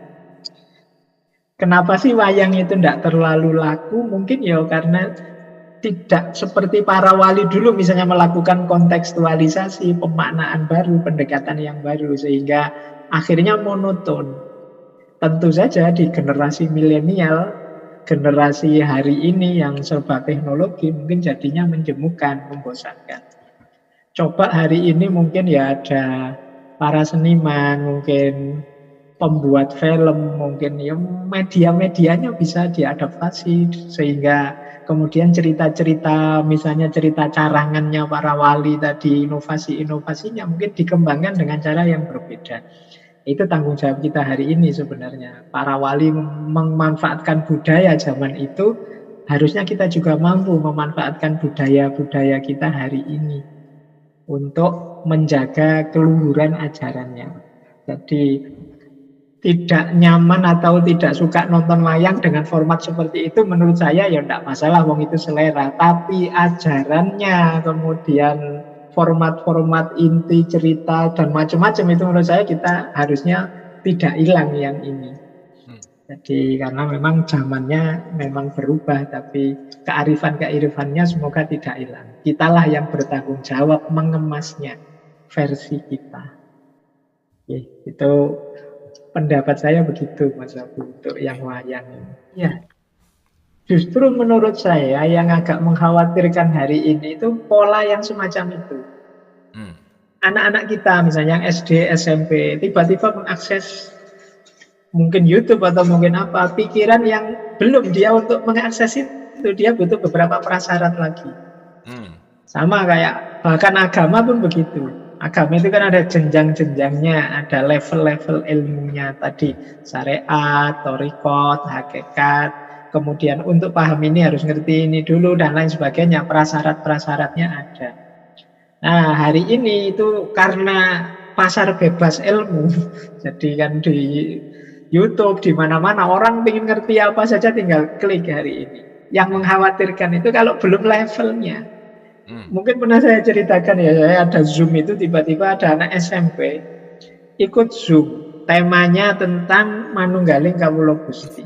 Kenapa sih wayang itu tidak terlalu laku? Mungkin ya karena tidak seperti para wali dulu misalnya melakukan kontekstualisasi, pemaknaan baru, pendekatan yang baru, sehingga akhirnya monoton. Tentu saja di generasi milenial, generasi hari ini yang serba teknologi, mungkin jadinya menjemukan, membosankan. Coba hari ini mungkin ya ada para seniman, mungkin pembuat film, mungkin ya media-medianya bisa diadaptasi sehingga kemudian cerita-cerita, misalnya cerita carangannya para wali tadi, inovasi-inovasinya mungkin dikembangkan dengan cara yang berbeda. Itu tanggung jawab kita hari ini sebenarnya. Para wali memanfaatkan budaya zaman itu harusnya kita juga mampu memanfaatkan budaya-budaya kita hari ini untuk menjaga keluhuran ajarannya. Jadi tidak nyaman atau tidak suka nonton wayang dengan format seperti itu, menurut saya ya tidak masalah, wong itu selera. Tapi ajarannya, kemudian format-format inti cerita dan macam-macam itu menurut saya kita harusnya tidak hilang yang ini. Jadi karena memang zamannya memang berubah, tapi kearifan-kearifannya semoga tidak hilang. Kitalah yang bertanggung jawab mengemasnya versi kita. Oke, itu pendapat saya begitu, Mas Abu, untuk yang wayang ini. Ya, justru menurut saya yang agak mengkhawatirkan hari ini itu pola yang semacam itu. Anak-anak kita misalnya yang SD, SMP, tiba-tiba mengakses mungkin YouTube atau mungkin apa, pikiran yang belum dia untuk mengakses itu, dia butuh beberapa prasyarat lagi. Sama kayak bahkan agama pun begitu. Agama itu kan ada jenjang-jenjangnya, ada level-level ilmunya tadi, syariat, thariqat, hakikat. Kemudian untuk paham ini harus ngerti ini dulu dan lain sebagainya, prasyarat-prasyaratnya ada. Nah, hari ini itu karena pasar bebas ilmu, jadi kan di YouTube di mana-mana orang ingin ngerti apa saja tinggal klik hari ini. Yang mengkhawatirkan itu kalau belum levelnya. Mungkin pernah saya ceritakan ya, saya ada Zoom itu tiba-tiba ada anak SMP ikut Zoom, temanya tentang Manunggaling Kawula Gusti.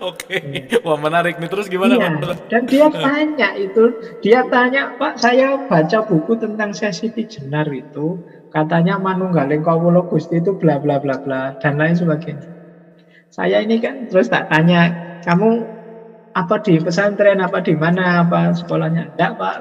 Oke, wah menarik nih. Terus gimana Iya, Pak? dan dia tanya, Pak, saya baca buku tentang Sesiti Jenar itu, katanya Manunggaling Kawula Gusti itu bla bla bla bla dan lain sebagainya. Saya ini kan terus tak tanya, kamu apa di pesantren, apa di mana, apa sekolahnya? Enggak, Pak.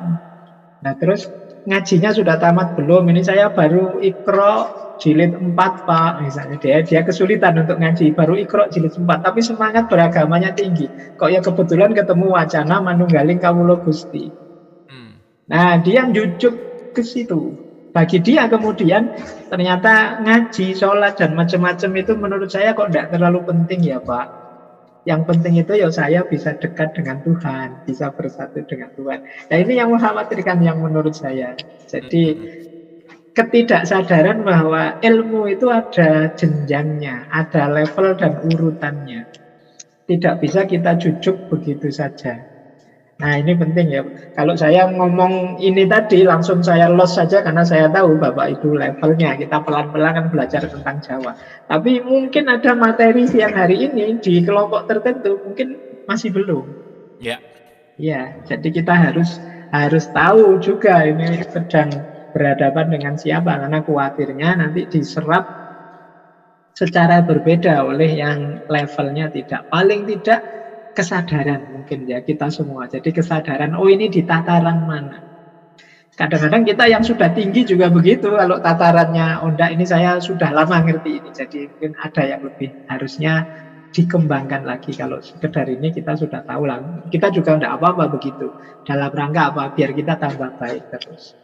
Nah, terus ngajinya sudah tamat belum? Ini saya baru Iqra jilid 4, Pak. Misalnya dia kesulitan untuk ngaji, baru Iqra jilid 4, tapi semangat beragamanya tinggi. Kok ya kebetulan ketemu wacana Manunggaling Kawula Gusti. Nah, dia jujuk ke situ. Bagi dia kemudian ternyata ngaji, sholat dan macam-macam itu menurut saya kok tidak terlalu penting ya, Pak. Yang penting itu ya saya bisa dekat dengan Tuhan, bisa bersatu dengan Tuhan. Nah, ini yang mengkhawatirkan yang menurut saya. Jadi ketidaksadaran bahwa ilmu itu ada jenjangnya, ada level dan urutannya. Tidak bisa kita jujuk begitu saja. Nah, ini penting ya. Kalau saya ngomong ini tadi langsung saya lost saja karena saya tahu Bapak Ibu levelnya. Kita pelan-pelan kan belajar tentang Jawa. Tapi mungkin ada materi yang hari ini di kelompok tertentu mungkin masih belum. Ya. Ya, jadi kita harus tahu juga ini sedang berhadapan dengan siapa, karena khawatirnya nanti diserap secara berbeda oleh yang levelnya tidak. Paling tidak kesadaran mungkin ya kita semua. Jadi kesadaran, oh ini di tataran mana. Kadang-kadang kita yang sudah tinggi juga begitu. Kalau tatarannya, oh enggak, ini saya sudah lama ngerti ini. Jadi mungkin ada yang lebih harusnya dikembangkan lagi. Kalau sekedar ini kita sudah tahu lah. Kita juga enggak apa-apa begitu. Dalam rangka apa? Biar kita tambah baik terus.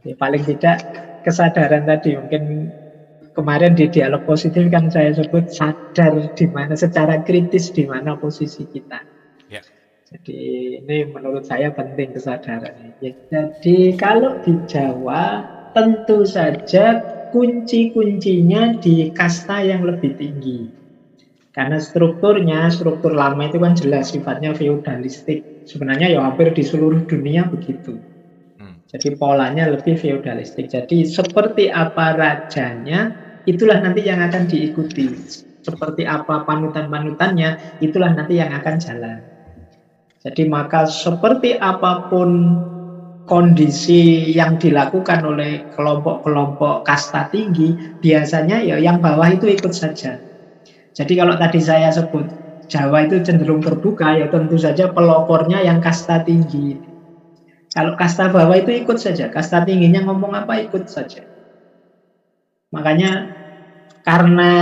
Jadi, paling tidak kesadaran tadi mungkin kemarin di dialog positif kan saya sebut sadar di mana secara kritis di mana posisi kita. Ya. Jadi ini menurut saya penting kesadaran. Ya, jadi kalau di Jawa tentu saja kunci-kuncinya di kasta yang lebih tinggi. Karena struktur lama itu kan jelas sifatnya feudalistik. Sebenarnya ya hampir di seluruh dunia begitu. Jadi polanya lebih feudalistik. Jadi seperti apa rajanya, itulah nanti yang akan diikuti. Seperti apa panutan-panutannya, itulah nanti yang akan jalan. Jadi maka seperti apapun kondisi yang dilakukan oleh kelompok-kelompok kasta tinggi, biasanya ya yang bawah itu ikut saja. Jadi kalau tadi saya sebut Jawa itu cenderung terbuka, ya tentu saja pelopornya yang kasta tinggi. Kalau kasta bawah itu ikut saja, kasta tingginya ngomong apa ikut saja. Makanya karena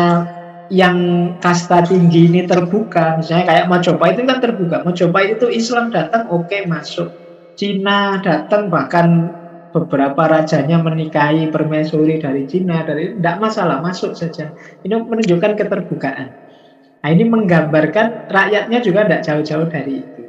yang kasta tinggi ini terbuka, misalnya kayak Majapahit itu kan terbuka. Majapahit itu Islam datang, oke, masuk. Cina datang, bahkan beberapa rajanya menikahi permaisuri dari Cina, tidak masalah, masuk saja. Ini menunjukkan keterbukaan. Nah, ini menggambarkan rakyatnya juga tidak jauh-jauh dari itu.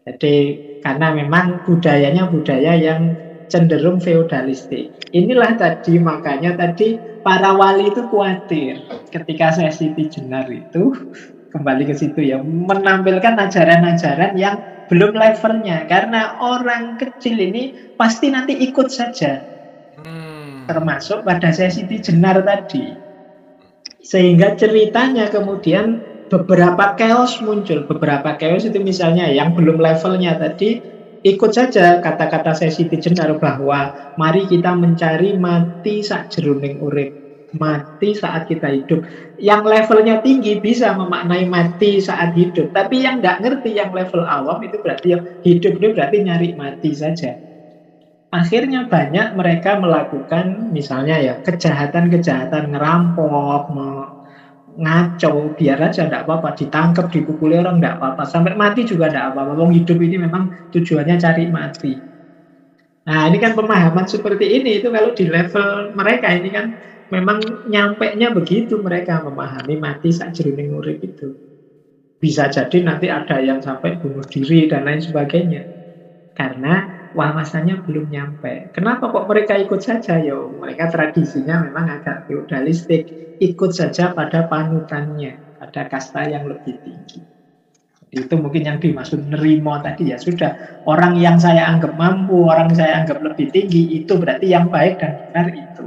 Jadi karena memang budayanya budaya yang cenderung feodalistik. Inilah tadi makanya tadi para wali itu khawatir ketika sesi Jenar itu kembali ke situ ya, menampilkan ajaran-ajaran yang belum levelnya, karena orang kecil ini pasti nanti ikut saja, termasuk pada sesi Jenar tadi. Sehingga ceritanya kemudian beberapa chaos muncul. Beberapa chaos itu misalnya yang belum levelnya tadi, ikut saja kata-kata sesi Jenar bahwa mari kita mencari mati sakjeroning urip, mati saat kita hidup. Yang levelnya tinggi bisa memaknai mati saat hidup, tapi yang nggak ngerti, yang level awam itu berarti hidup itu berarti nyari mati saja. Akhirnya banyak mereka melakukan misalnya ya kejahatan-kejahatan, ngerampok, ngaco, biar aja tidak apa-apa, ditangkap, dipukuli orang tidak apa-apa, sampai mati juga tidak apa-apa. Wong hidup ini memang tujuannya cari mati. Nah, ini kan pemahaman seperti ini itu kalau di level mereka ini kan memang nyampainya begitu, mereka memahami mati sakjroning urip itu. Bisa jadi nanti ada yang sampai bunuh diri dan lain sebagainya. Karena wawasannya belum nyampe. Kenapa kok mereka ikut saja? Yo, mereka tradisinya memang agak feudalistik, ikut saja pada panutannya, pada kasta yang lebih tinggi. Itu mungkin yang dimaksud nerimo tadi ya. Sudah, orang yang saya anggap mampu, orang yang saya anggap lebih tinggi, itu berarti yang baik dan benar itu.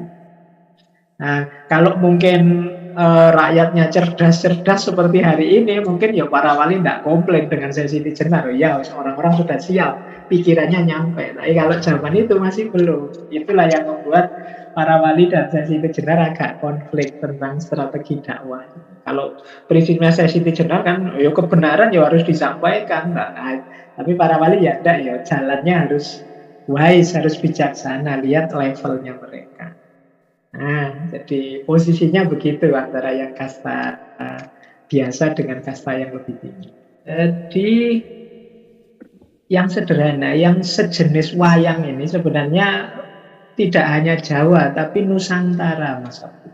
Nah, kalau mungkin rakyatnya cerdas-cerdas seperti hari ini, mungkin ya para wali tidak komplain dengan sesi Jenar. Ya, orang-orang sudah siap, pikirannya nyampe. Tapi kalau zaman itu masih belum. Itulah yang membuat para wali dan sesi Jenar agak konflik tentang strategi dakwah. Kalau prinsipnya sesi Jenar kan, ya kebenaran ya harus disampaikan. Nah, tapi para wali ya enggak, ya jalannya harus wise, harus bijaksana, lihat levelnya mereka. Nah, jadi posisinya begitu antara yang kasta biasa dengan kasta yang lebih tinggi. Jadi yang sederhana, yang sejenis wayang ini sebenarnya tidak hanya Jawa, tapi Nusantara, Mas Abdi.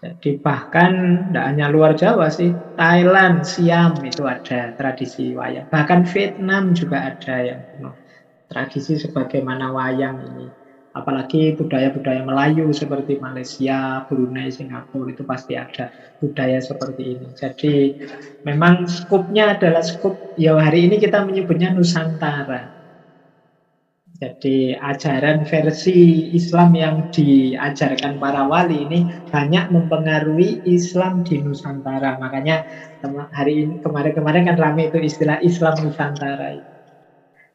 Jadi bahkan tidak hanya luar Jawa sih, Thailand, Siam itu ada tradisi wayang. Bahkan Vietnam juga ada yang penuh tradisi sebagaimana wayang ini. Apalagi budaya-budaya Melayu seperti Malaysia, Brunei, Singapura itu pasti ada budaya seperti ini. Jadi memang skupnya adalah skup, ya hari ini kita menyebutnya Nusantara. Jadi ajaran versi Islam yang diajarkan para wali ini banyak mempengaruhi Islam di Nusantara. Makanya hari ini kemarin-kemarin kan ramai itu istilah Islam Nusantara itu.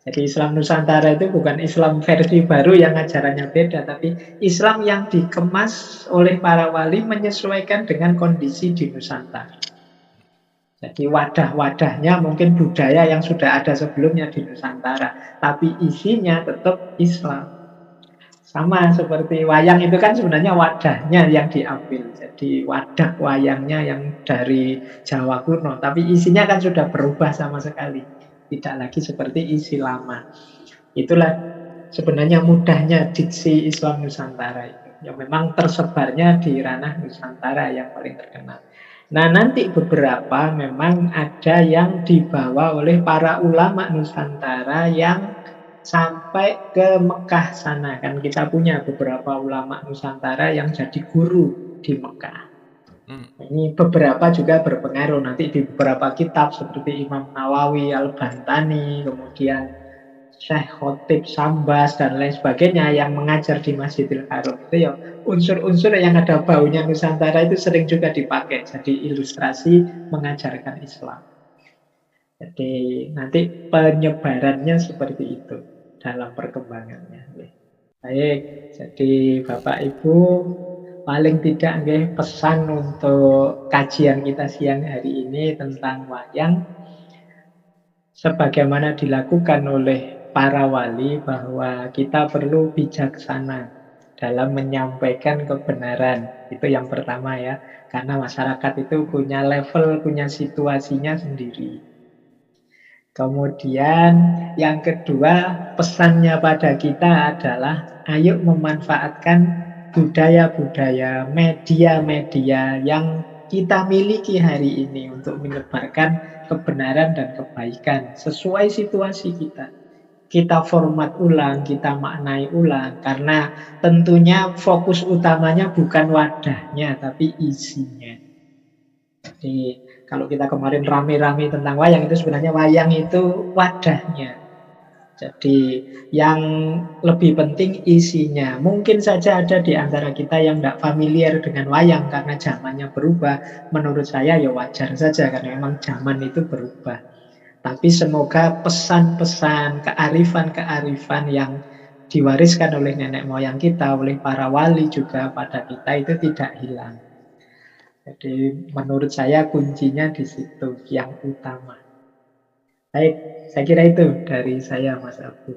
Jadi Islam Nusantara itu bukan Islam versi baru yang ajarannya beda, tapi Islam yang dikemas oleh para wali menyesuaikan dengan kondisi di Nusantara. Jadi wadah-wadahnya mungkin budaya yang sudah ada sebelumnya di Nusantara, tapi isinya tetap Islam. Sama seperti wayang itu kan sebenarnya wadahnya yang diambil. Jadi wadah wayangnya yang dari Jawa kuno, tapi isinya kan sudah berubah sama sekali. Tidak lagi seperti isi lama. Itulah sebenarnya mudahnya diksi Islam Nusantara itu. Yang memang tersebarnya di ranah Nusantara yang paling terkenal. Nah, nanti beberapa memang ada yang dibawa oleh para ulama Nusantara yang sampai ke Mekah sana. Kan kita punya beberapa ulama Nusantara yang jadi guru di Mekah. Ini beberapa juga berpengaruh nanti di beberapa kitab seperti Imam Nawawi, Al-Bantani, kemudian Syekh Khotib Sambas dan lain sebagainya yang mengajar di Masjidil Haram. Itu ya unsur-unsur yang ada baunya Nusantara itu sering juga dipakai jadi ilustrasi mengajarkan Islam. Jadi nanti penyebarannya seperti itu dalam perkembangannya. Baik, jadi Bapak Ibu paling tidak pesan untuk kajian kita siang hari ini tentang wayang sebagaimana dilakukan oleh para wali bahwa kita perlu bijaksana dalam menyampaikan kebenaran. Itu yang pertama ya, karena masyarakat itu punya level, punya situasinya sendiri. Kemudian yang kedua, pesannya pada kita adalah ayo memanfaatkan budaya-budaya, media-media yang kita miliki hari ini untuk menyebarkan kebenaran dan kebaikan sesuai situasi kita. Kita format ulang, kita maknai ulang, karena tentunya fokus utamanya bukan wadahnya, tapi isinya. Jadi kalau kita kemarin rame-rame tentang wayang, itu sebenarnya wayang itu wadahnya. Jadi yang lebih penting isinya. Mungkin saja ada di antara kita yang tidak familiar dengan wayang karena zamannya berubah. Menurut saya ya wajar saja karena memang zaman itu berubah. Tapi semoga pesan-pesan, kearifan-kearifan yang diwariskan oleh nenek moyang kita, oleh para wali juga pada kita itu tidak hilang. Jadi menurut saya kuncinya di situ yang utama. Baik, saya kira itu dari saya Mas Abu.